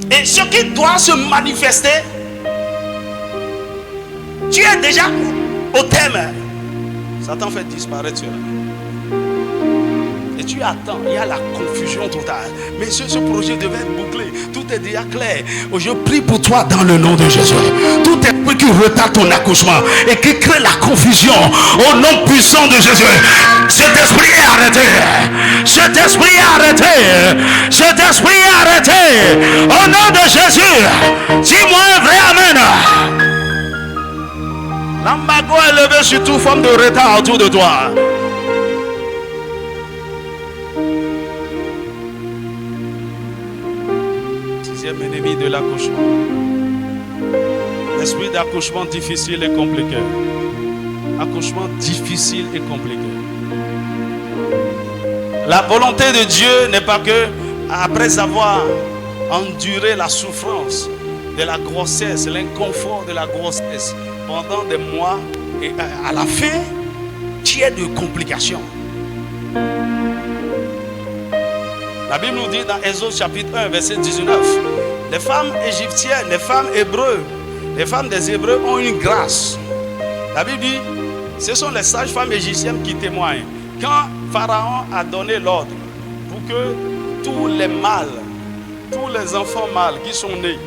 Et ce qui doit se manifester, tu es déjà au thème. Satan fait disparaître cela. Et tu attends, il y a la confusion totale. Mais ce projet devait être bouclé. Tout est déjà clair. Je prie pour toi dans le nom de Jésus. Tout esprit qui retarde ton accouchement et qui crée la confusion, au nom puissant de Jésus, cet esprit est arrêté. Cet esprit est arrêté. Cet esprit est arrêté. Au nom de Jésus, dis-moi un vrai amen. L'embargo est levé sur toute forme de retard autour de toi. Sixième ennemi de l'accouchement. L'esprit d'accouchement difficile et compliqué. Accouchement difficile et compliqué. La volonté de Dieu n'est pas que, après avoir enduré la souffrance de la grossesse, l'inconfort de la grossesse, pendant des mois, et à la fin, tu as de complications. La Bible nous dit dans Exode chapitre 1, verset 19, les femmes égyptiennes, les femmes hébreues, les femmes des Hébreux ont une grâce. La Bible dit, ce sont les sages-femmes égyptiennes qui témoignent. Quand Pharaon a donné l'ordre pour que tous les mâles, tous les enfants mâles qui sont nés,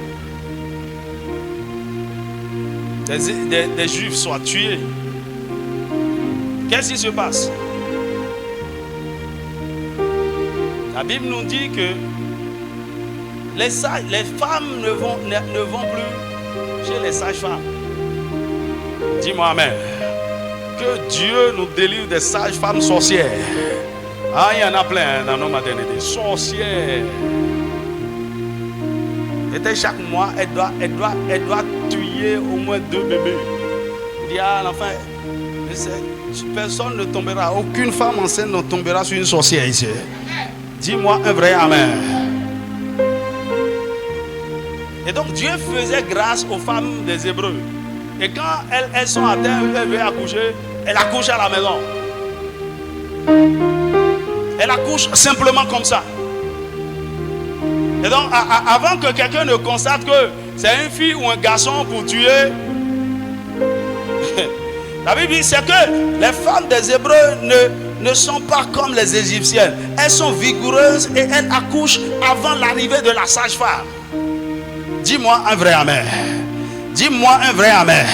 des juifs soient tués. Qu'est-ce qui se passe? La Bible nous dit que les femmes ne vont plus chez les sages-femmes. Dis-moi amen. Que Dieu nous délivre des sages-femmes sorcières. Ah, il y en a plein dans nos maternités. Sorcières. Et chaque mois, elle doit tuer au moins 2 bébés. Il dit à l'enfant, personne ne tombera, aucune femme enceinte ne tombera sur une sorcière ici. Dis-moi un vrai amen. Et donc Dieu faisait grâce aux femmes des Hébreux. Et quand elles sont à terre, elles veulent accoucher, elles accouchent à la maison. Elles accouchent simplement comme ça. Et donc, avant que quelqu'un ne constate que c'est une fille ou un garçon pour tuer, la Bible dit c'est que les femmes des Hébreux ne sont pas comme les Égyptiennes. Elles sont vigoureuses et elles accouchent avant l'arrivée de la sage-femme. Dis-moi un vrai amen. Dis-moi un vrai amen.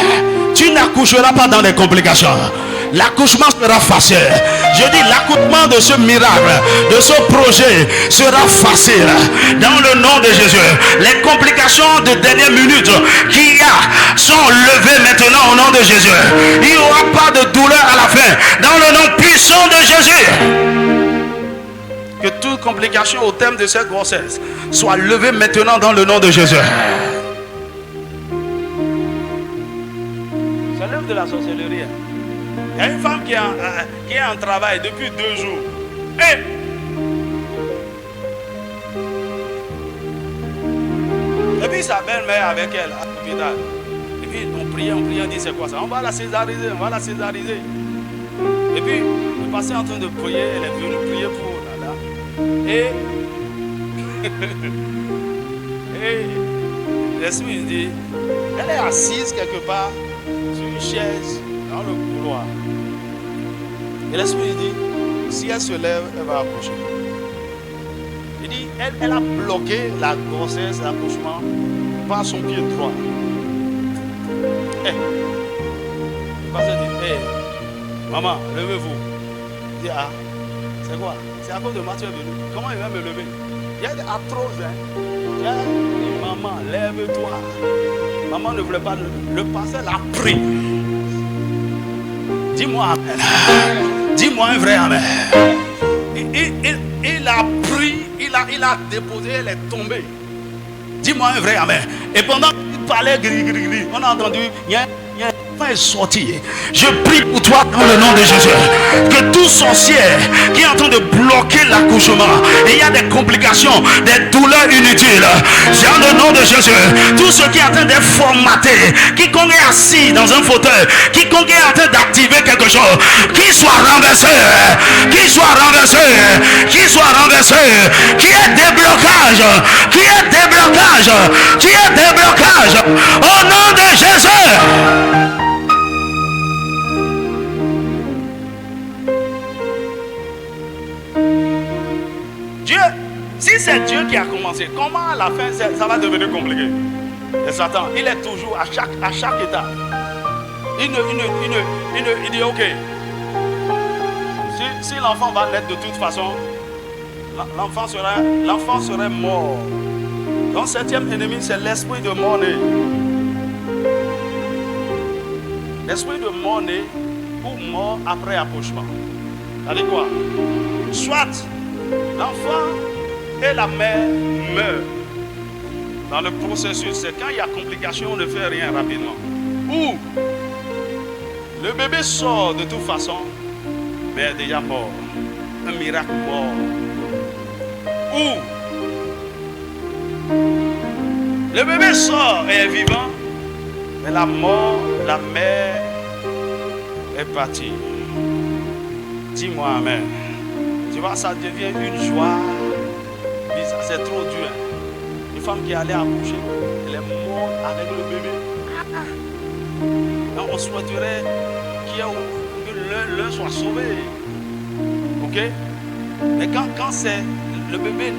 Tu n'accoucheras pas dans des complications. L'accouchement sera facile. Je dis l'accouchement de ce miracle, de ce projet sera facile. Dans le nom de Jésus. Les complications de dernière minute qu'il y a sont levées maintenant au nom de Jésus. Il n'y aura pas de douleur à la fin. Dans le nom puissant de Jésus. Que toute complication au terme de cette grossesse soit levée maintenant dans le nom de Jésus. Ça lève de la sorcellerie. Il y a une femme qui est en travail depuis 2 jours. Et puis sa belle-mère avec elle à l'hôpital. Et puis on priait, on dit c'est quoi ça? On va la césariser. Et puis le pasteur est en train de prier, elle est venue prier pour là. Et l'esprit dit, elle est assise quelque part sur une chaise dans le couloir. Et l'esprit dit, si elle se lève, elle va accoucher. Il dit, elle a bloqué la grossesse, l'accouchement par son pied droit. Le pasteur dit, maman, levez-vous. Il dit, ah, c'est quoi? C'est à cause de Mathieu venu. Comment il va me lever? Il y a des atroces, hein. Il dit, maman, lève-toi. Maman ne voulait pas. Le pasteur l'a pris. Dis-moi amen. Dis-moi un vrai amen. Il a pris, il a déposé, elle est tombée. Dis-moi un vrai amen. Et pendant qu'il parlait, on a entendu, il y a est sorti. Je prie pour toi dans le nom de Jésus. Que tout sorcier qui est en train de bloquer l'accouchement, et il y a des complications, des douleurs inutiles, dans le nom de Jésus. Tout ce qui est en train d'être formaté, quiconque est assis dans un fauteuil, quiconque est en train d'activer quelque chose, qu'il soit renversé, qu'il soit renversé, qu'il soit renversé, qu'il y ait déblocage, qu'il y ait déblocage, qu'il y ait déblocage au nom de Jésus. Si c'est Dieu qui a commencé, comment à la fin ça va devenir compliqué? Et Satan, il est toujours à chaque étape. Il dit ok. Si l'enfant va naître de toute façon, l'enfant serait mort. Donc 7e ennemi, c'est l'esprit de mort-né. L'esprit de mort-né ou mort après accouchement. Ça dit quoi? Soit l'enfant et la mère meurent dans le processus. C'est quand il y a complication, on ne fait rien rapidement. Ou le bébé sort de toute façon, mais est déjà mort. Un miracle mort. Ou le bébé sort et est vivant, mais la mort, la mère est partie. Dis-moi amen. Tu vois, ça devient une joie. C'est trop dur. Une femme qui allait accoucher, elle est morte avec le bébé. Donc on souhaiterait que l'un soit sauvé. Ok? Mais quand c'est le bébé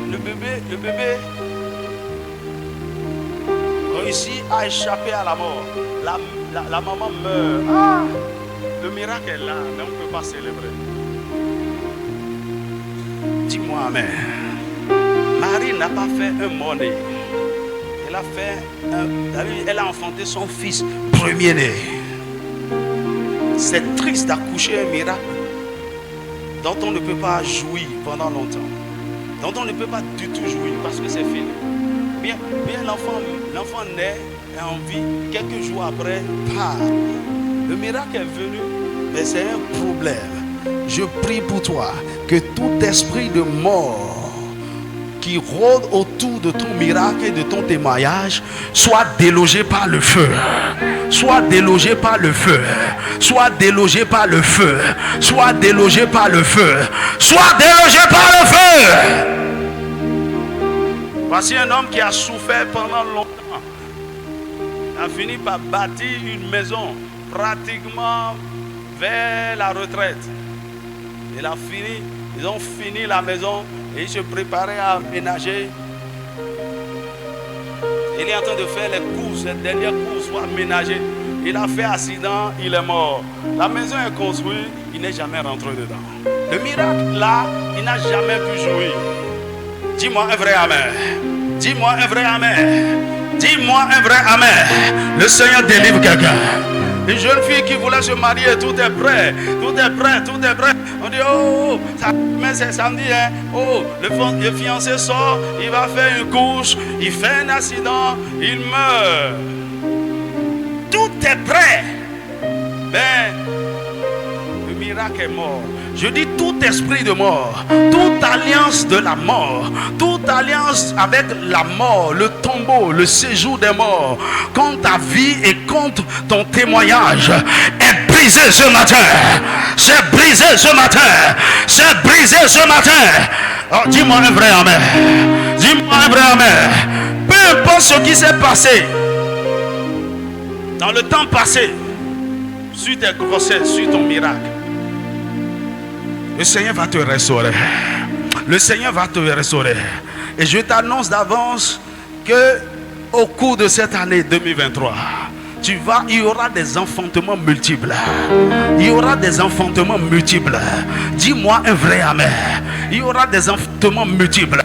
réussit à échapper à la mort. La maman meurt. Le miracle est là, mais on ne peut pas célébrer. Dis-moi amen. Marie n'a pas fait un mort-né. Elle a enfanté son fils premier-né. C'est triste d'accoucher un miracle dont on ne peut pas jouir pendant longtemps. Dont on ne peut pas du tout jouir parce que c'est fini. Bien l'enfant naît et en vie. Quelques jours après, part. Le miracle est venu, mais c'est un problème. Je prie pour toi que tout esprit de mort qui rôde autour de ton miracle et de ton témoignage soit délogé par le feu. Soit délogé par le feu. Soit délogé par le feu. Soit délogé par le feu. Soit délogé par le feu. Voici un homme qui a souffert pendant longtemps. Il a fini par bâtir une maison pratiquement vers la retraite. Ils ont fini la maison et il se préparait à aménager. Il est en train de faire les courses, les dernières courses pour aménager. Il a fait accident, il est mort. La maison est construite, il n'est jamais rentré dedans. Le miracle là, il n'a jamais pu jouir. Dis-moi un vrai amen. Dis-moi un vrai amen. Dis-moi un vrai amen. Le Seigneur délivre quelqu'un. Une jeune fille qui voulait se marier, tout est prêt, tout est prêt, tout est prêt. On dit, oh, mais c'est samedi, hein. Oh, le fiancé sort, il va faire une couche, il fait un accident, il meurt. Tout est prêt. Mais le miracle est mort. Je dis tout esprit de mort, toute alliance de la mort, toute alliance avec la mort, le tombeau, le séjour des morts, contre ta vie et contre ton témoignage, est brisé ce matin. C'est brisé ce matin. C'est brisé ce matin. Oh, dis-moi un vrai amen. Dis-moi un vrai amen. Peu importe ce qui s'est passé dans le temps passé, sur tes grossesses, sur ton miracle, le Seigneur va te restaurer. Le Seigneur va te restaurer. Et je t'annonce d'avance que au cours de cette année 2023, il y aura des enfantements multiples. Il y aura des enfantements multiples. Dis-moi un vrai amen. Il y aura des enfantements multiples.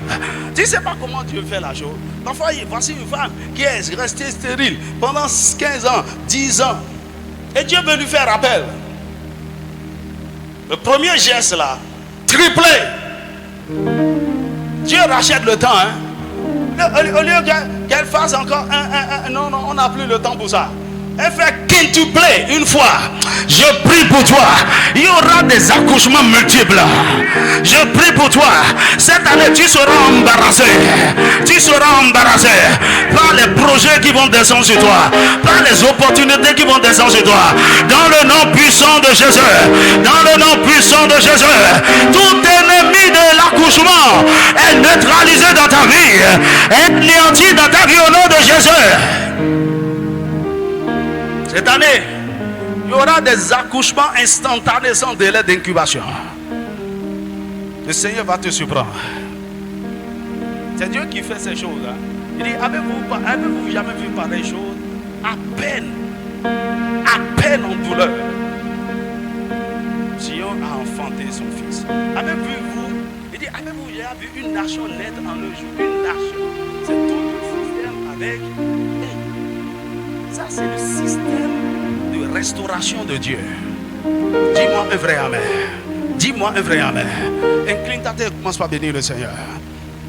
Tu ne sais pas comment Dieu fait la chose. Parfois, voici une femme qui est restée stérile pendant 15 ans, 10 ans. Et Dieu veut lui faire appel. Le premier geste là, triplé. Dieu rachète le temps. Au lieu qu'elle fasse encore non, on n'a plus le temps pour ça. Elle fait quintuplé une fois. Je prie pour toi. Il y aura des accouchements multiples. Je prie pour toi. Cette année, tu seras embarrassé. Tu seras embarrassé par les projets qui vont descendre sur toi, par les opportunités qui vont descendre sur toi. Dans le nom puissant de Jésus. Dans le nom puissant de Jésus. Tout ennemi de l'accouchement est neutralisé dans ta vie. Est anéanti dans ta vie au nom de Jésus. Cette année, il y aura des accouchements instantanés sans délai d'incubation. Le Seigneur va te surprendre. C'est Dieu qui fait ces choses. Il dit, avez-vous jamais vu pareille chose? À peine en douleur, Sion a enfanté son fils. Il dit, avez-vous déjà vu une nation naître en un jour? Une nation. C'est tout le système avec... Ça, c'est le système de restauration de Dieu. Dis-moi un vrai amen. Dis-moi un vrai amen. Incline ta tête, commence par bénir le Seigneur.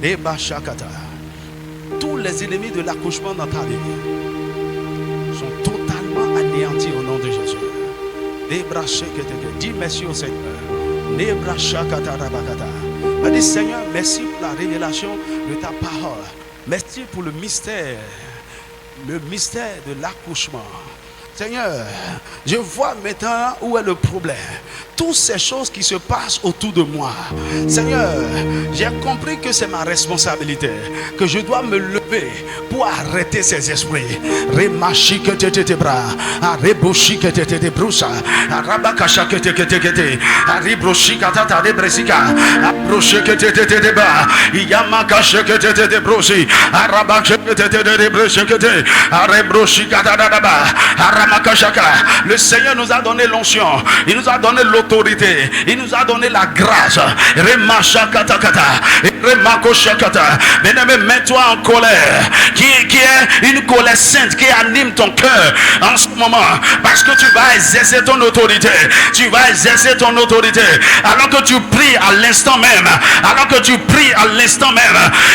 Et Bachakata. Tous les ennemis de l'accouchement dans ta vie sont totalement anéantis au nom de Jésus. Dis merci au Seigneur. Dis Seigneur, merci pour la révélation de ta parole. Merci pour le mystère de l'accouchement. Seigneur, je vois maintenant où est le problème. Toutes ces choses qui se passent autour de moi. Seigneur, j'ai compris que c'est ma responsabilité, que je dois me lever pour arrêter ces esprits. Le Seigneur nous a donné l'onction, il nous a donné l'autorité, il nous a donné la grâce. Bien-aimé, mets-toi en colère, qui est une colère sainte qui anime ton cœur en ce moment, parce que tu vas exercer ton autorité. Tu vas exercer ton autorité. Alors que tu pries à l'instant même,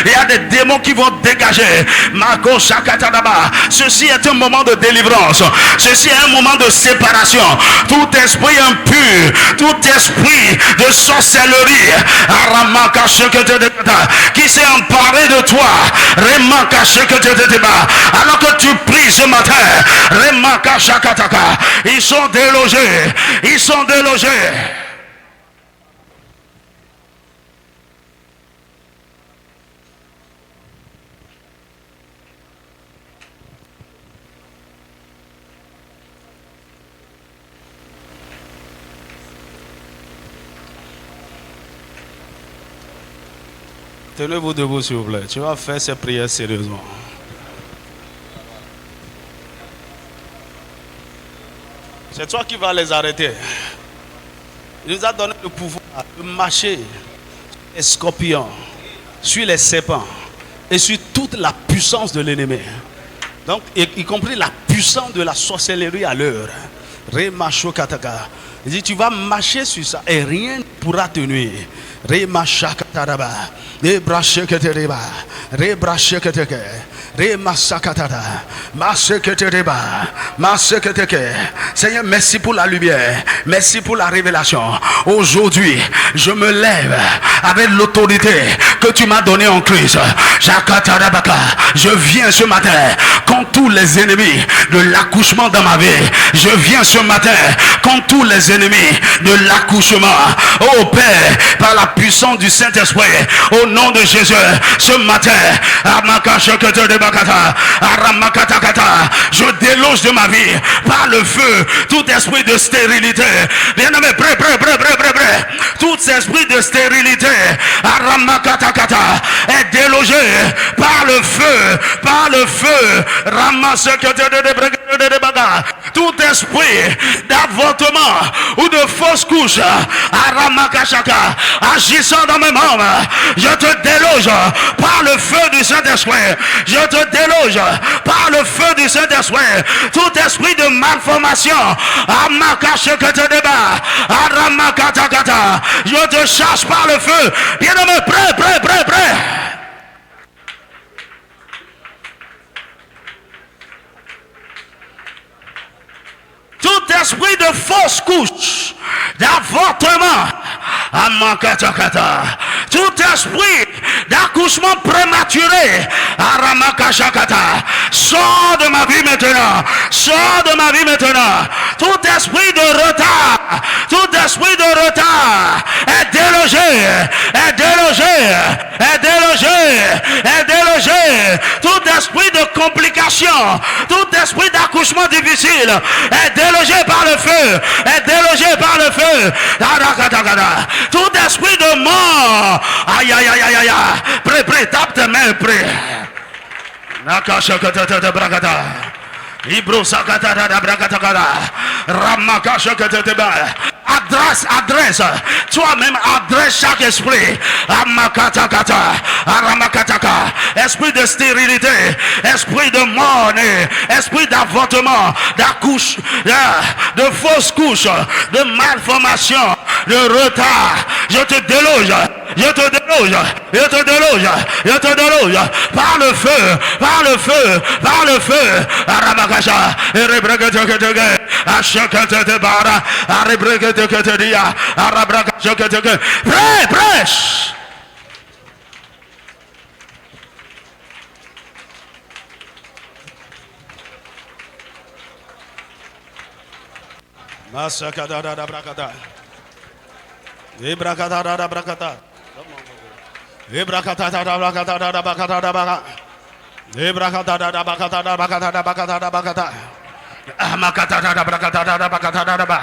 il y a des démons qui vont dégager. Ceci est un moment de délivrance. Ceci est un moment de séparation. Tout esprit impur, tout esprit de sorcellerie qui s'est emparé de toi, alors que tu pries ce matin, ils sont délogés. Ils sont délogés. Tenez-vous debout s'il vous plaît. Tu vas faire ces prières sérieusement. C'est toi qui vas les arrêter. Il nous a donné le pouvoir de marcher sur les scorpions, sur les serpents et sur toute la puissance de l'ennemi. Donc, y compris la puissance de la sorcellerie à l'heure. Remachokataka. Il dit, tu vas marcher sur ça et rien ne pourra te nuire. Remachakataraba. Rebrachekatereba. Rebrachekateke. Remasakatada. Maseketeba. Maseketeke. Seigneur, merci pour la lumière. Merci pour la révélation. Aujourd'hui, je me lève avec l'autorité que tu m'as donnée en Christ. Jakatarabaka. Je viens ce matin contre tous les ennemis de l'accouchement dans ma vie. Je viens ce matin contre tous les ennemis de l'accouchement. Oh Père, par la puissance du Saint-Esprit, au nom de Jésus, ce matin, je déloge de ma vie par le feu tout esprit de stérilité. Bien-aimé, prêt. Tout esprit de stérilité est délogé par le feu, tout esprit d'avortement ou de fausse couche agissant dans mes membres, je te déloge par le feu du Saint-Esprit. Je te déloge par le feu du Saint-Esprit. Tout esprit de malformation, je te chasse par le feu. Bien-aimé, prêt. Tout esprit de fausse couche, d'avortement, tout esprit d'accouchement prématuré, sors de ma vie maintenant. Tout esprit de retard est délogé. Tout esprit de complication, tout esprit d'accouchement difficile est délogé par le feu. Tout esprit de mort, aïe, prêt, tape tes mains, prêt. Adresse, toi-même adresse chaque esprit. Esprit de stérilité, esprit de mort, esprit d'avortement, d'accouche, de fausse couche, de malformation, de retard. Je te déloge par le feu. Prêche. Masakada brakata. Ebrakata brakata. Ebrakata brakata. Ebrakata brakata. Amakata brakata brakata.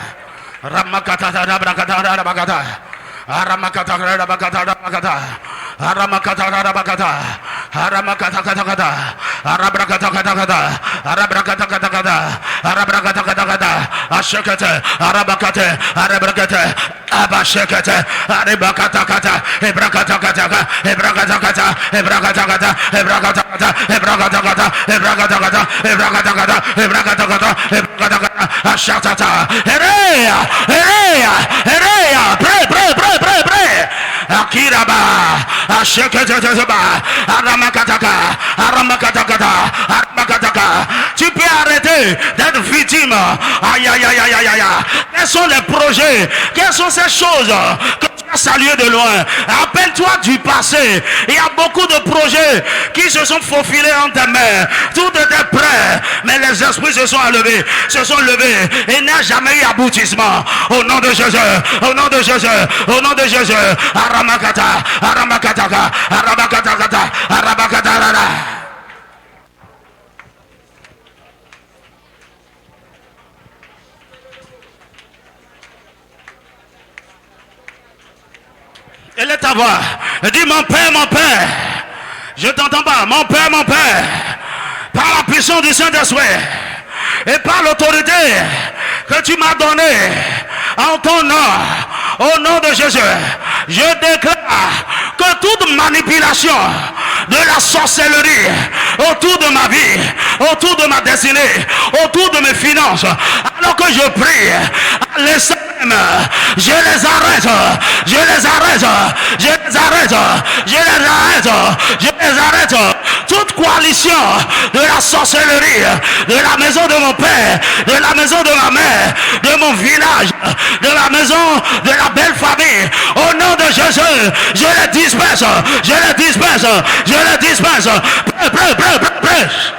Ramakata brakata brakata. Aramakata brakata brakata. Aramakata brakata. Aramakata kata. Arabrakata kata. Arabrakata kata. Arabrakata kata. Ashakata. Arabakata. Arabrakata. Abashakata. Arabakata kata. Ebrakata kata. Ebrakata kata. Ebrakata kata. Ebrakata kata. Ebrakata kata. Ebrakata kata. Ebrakata kata. Ebrakata kata. Ebrakata kata. Ashatata. Herea. Pray. Akiraba. Ashakata. Aramakataka. Tu peux arrêter d'être victime. Aïe. Quels sont les projets? Quelles sont ces choses que tu as saluées de loin? Rappelle-toi du passé. Il y a beaucoup de projets qui se sont faufilés en tes mains. Tout était prêt, mais les esprits se sont levés. Il n'y a jamais eu aboutissement. Au nom de Jésus. Aramakataka. Elle est ta voix. Dis mon père. Je t'entends pas. Mon père. Par la puissance du Saint-Esprit et par l'autorité que tu m'as donnée en ton nom, au nom de Jésus, je déclare que toute manipulation de la sorcellerie autour de ma vie, autour de ma destinée, autour de mes finances, alors que je prie, à l'instant même, je les arrête, je les arrête, je les arrête, je les arrête, je les arrête. Toute coalition de la sorcellerie, de la maison de mon père, de la maison de ma mère, de mon village, de la maison de la belle famille, au nom de Jésus, je les disperse, je les disperse, je les disperse. Prêche.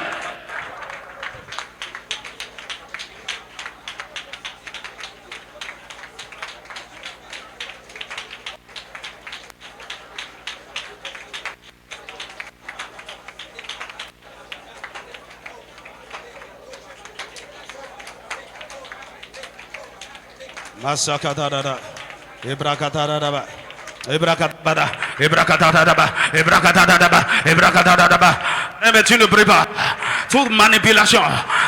Masakadada, Ebrakatadaba, Ebrakatadaba, Ebrakatadaba, Ebrakatadaba, Ebrakatadaba. Mais tu ne pries pas. Toute manipulation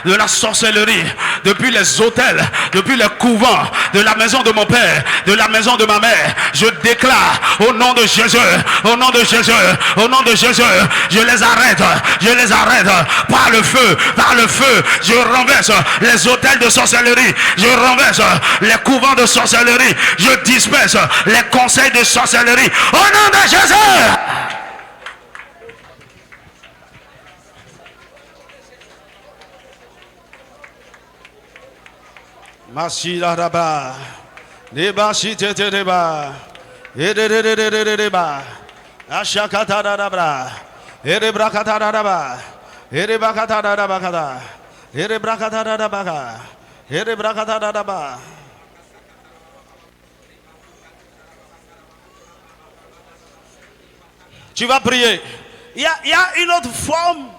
de la sorcellerie depuis les hôtels, depuis les couvents de la maison de mon père, de la maison de ma mère, je déclare au nom de Jésus, au nom de Jésus, au nom de Jésus, je les arrête par le feu, je renverse les hôtels de sorcellerie, je renverse les couvents de sorcellerie, je disperse les conseils de sorcellerie au nom de Jésus. Masila raba, deba shite deba, deba, ashakata daba, brakata daba, brakata daba kada, brakata daba, brakata daba. Tu vas prier. Il y a une autre forme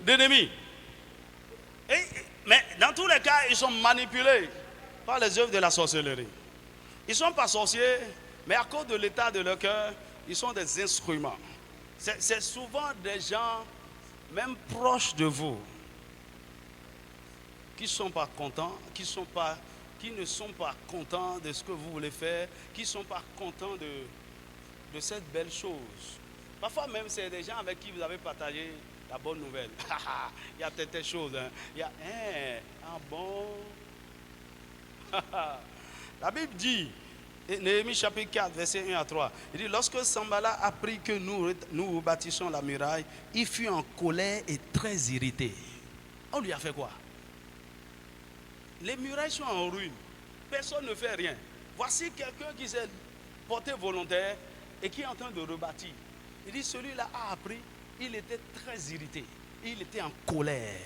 d'ennemi. Mais dans tous les cas, ils sont manipulés par les œuvres de la sorcellerie. Ils ne sont pas sorciers, mais à cause de l'état de leur cœur, ils sont des instruments. C'est souvent des gens, même proches de vous, qui ne sont pas contents, qui ne sont pas contents de ce que vous voulez faire, qui ne sont pas contents de cette belle chose. Parfois même, c'est des gens avec qui vous avez partagé la bonne nouvelle. Il y a peut-être des choses. Hein. Il y a bon. La Bible dit, Néhémie chapitre 4, verset 1 à 3, il dit, lorsque Sambala apprit que nous bâtissons la muraille, il fut en colère et très irrité. On lui a fait quoi? Les murailles sont en ruine. Personne ne fait rien. Voici quelqu'un qui s'est porté volontaire et qui est en train de rebâtir. Il dit, celui-là a appris, il était très irrité. Il était en colère.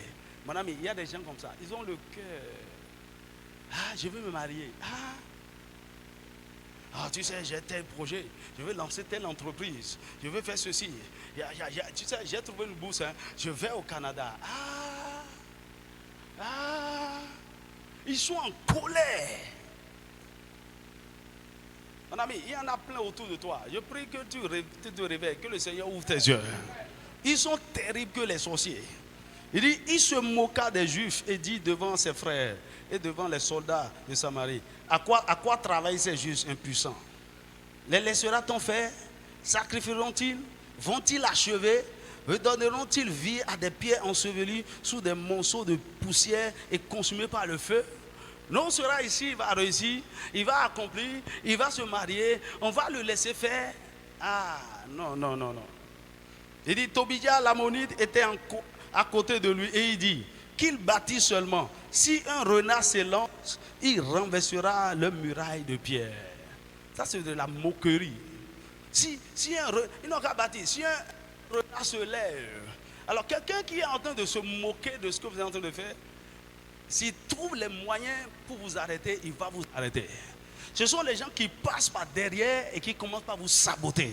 Mon ami, il y a des gens comme ça. Ils ont le cœur. Ah, je veux me marier. Ah, tu sais, j'ai tel projet. Je veux lancer telle entreprise. Je veux faire ceci. Tu sais, j'ai trouvé une bourse. Hein. Je vais au Canada. Ils sont en colère. Mon ami, il y en a plein autour de toi. Je prie que tu te réveilles, que le Seigneur ouvre tes yeux. Ils sont terribles que les sorciers. Il dit, il se moqua des Juifs et dit devant ses frères et devant les soldats de Samarie, à quoi travaillent ces Juifs impuissants? Les laissera-t-on faire? Sacrifieront-ils? Vont-ils achever? Redonneront-ils vie à des pierres ensevelies sous des monceaux de poussière et consumées par le feu? Non, sera ici, il va réussir, il va accomplir, il va se marier, on va le laisser faire. Ah, non. Il dit, Tobia l'ammonite était à côté de lui et il dit, qu'il bâtit seulement. Si un renard s'élance, il renversera le muraille de pierre. Ça, c'est de la moquerie. Ils n'ont qu'à bâtir. Si un renard se lève, alors quelqu'un qui est en train de se moquer de ce que vous êtes en train de faire, s'il trouve les moyens pour vous arrêter, il va vous arrêter. Ce sont les gens qui passent par derrière et qui commencent par vous saboter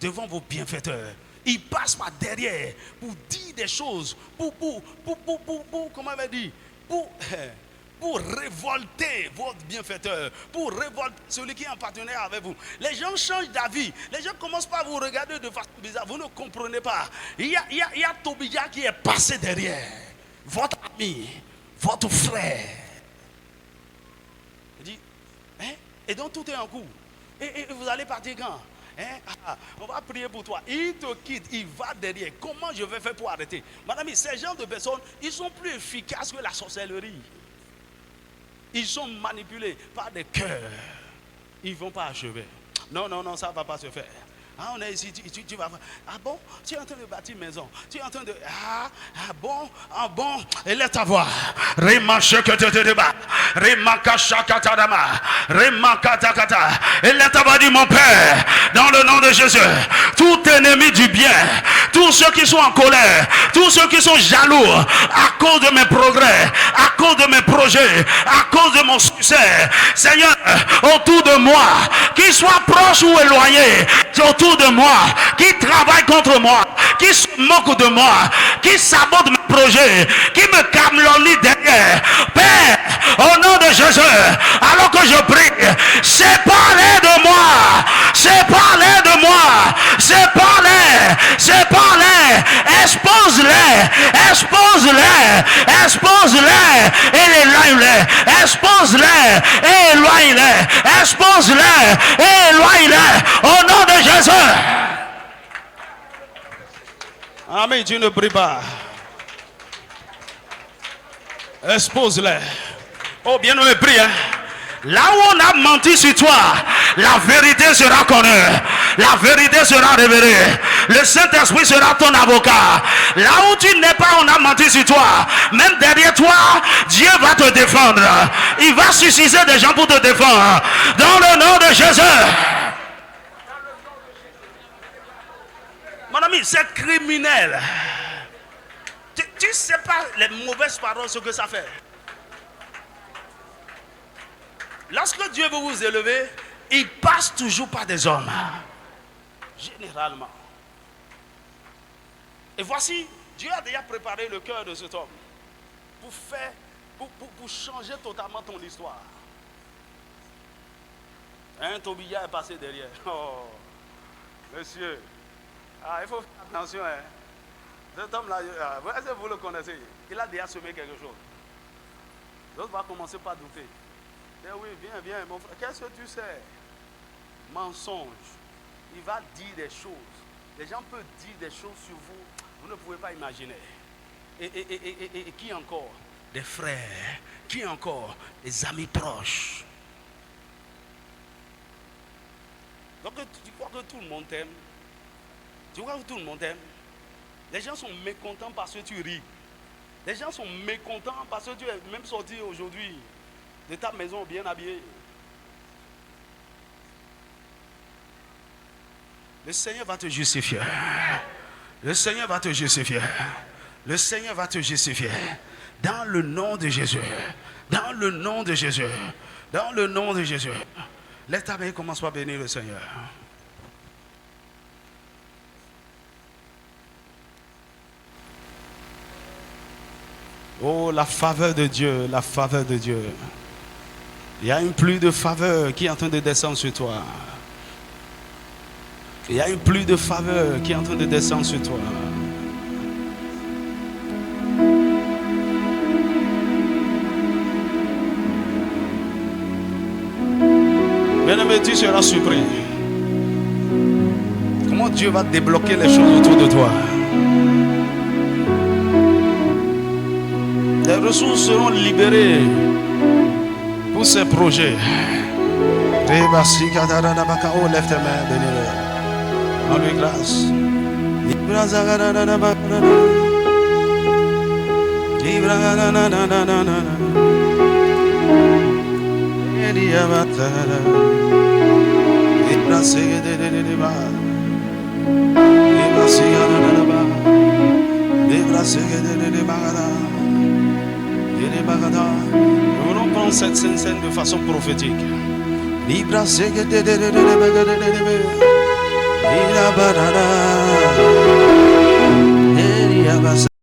devant vos bienfaiteurs. Ils passent par derrière pour dire des choses, comment on va dire, pour révolter votre bienfaiteur, pour révolter celui qui est en partenaire avec vous. Les gens changent d'avis. Les gens commencent par vous regarder de façon bizarre. Vous ne comprenez pas. Il y a Tobia qui est passé derrière. Votre ami, votre frère. Il dit, et donc tout est en cours. Et vous allez partir quand? Hein? Ah, on va prier pour toi. Il te quitte, il va derrière. Comment je vais faire pour arrêter? Madame, ces gens de personnes, ils sont plus efficaces que la sorcellerie. Ils sont manipulés par des cœurs. Ils ne vont pas achever. Non, non, non, ça ne va pas se faire. Ah, on est ici, tu vas. Ah bon? Tu es en train de bâtir une maison. Tu es en train de. Ah bon? Ah bon? Et laisse ta voix. Et laisse ta voix dire, mon Père, dans le nom de Jésus, tout ennemi du bien, tous ceux qui sont en colère, tous ceux qui sont jaloux à cause de mes progrès, à cause de mes projets, à cause de mon succès, Seigneur, autour de moi, qu'ils soient proches ou éloignés, autour de moi, qui travaillent contre moi, qui se moquent de moi, qui sabotent mes projets, qui me calomnient derrière. Père, au nom de Jésus, alors que je prie, sépare-les de moi, sépare-les de moi, sépare-les, sépare-les, expose-les, expose-les, expose-les, et éloigne-les, expose-les, et éloigne-les, expose-les, et éloigne-les, au nom de Jésus. Amen, tu ne pries pas. Expose-les. Oh, bien aimé, prie. Hein? Là où on a menti sur toi, la vérité sera connue. La vérité sera révélée. Le Saint-Esprit sera ton avocat. Là où tu n'es pas, on a menti sur toi. Même derrière toi, Dieu va te défendre. Il va susciter des gens pour te défendre. Dans le nom de Jésus. Mon ami, c'est criminel. Tu ne sais pas les mauvaises paroles, ce que ça fait. Lorsque Dieu veut vous élever, il passe toujours par des hommes. Généralement. Et voici, Dieu a déjà préparé le cœur de cet homme pour changer totalement ton histoire. Un Tobia est passé derrière. Oh, monsieur. Ah, il faut faire attention. Hein. Cet homme-là, est-ce que vous le connaissez? Il a déjà semé quelque chose. L'autre va commencer par douter. Eh oui, viens, mon frère. Qu'est-ce que tu sais? Mensonge. Il va dire des choses. Les gens peuvent dire des choses sur vous. Vous ne pouvez pas imaginer. Et qui encore? Des frères. Qui encore? Des amis proches. Donc, tu crois que tout le monde t'aime? Tu crois que tout le monde t'aime? Les gens sont mécontents parce que tu ris. Les gens sont mécontents parce que tu es même sorti aujourd'hui de ta maison bien habillé. Le Seigneur va te justifier. Le Seigneur va te justifier. Le Seigneur va te justifier. Dans le nom de Jésus. Dans le nom de Jésus. Dans le nom de Jésus. Laisse ta main, commence par bénir le Seigneur. Oh, la faveur de Dieu, la faveur de Dieu. Il y a une pluie de faveur qui est en train de descendre sur toi. Il y a une pluie de faveur qui est en train de descendre sur toi. Bien-aimé, tu seras surpris. Comment Dieu va débloquer les choses autour de toi. Les ressources seront libérées pour ces projets. Oh, lève tes mains, bénis-le. En lui grâce. Nous voulons prendre cette scène de façon prophétique.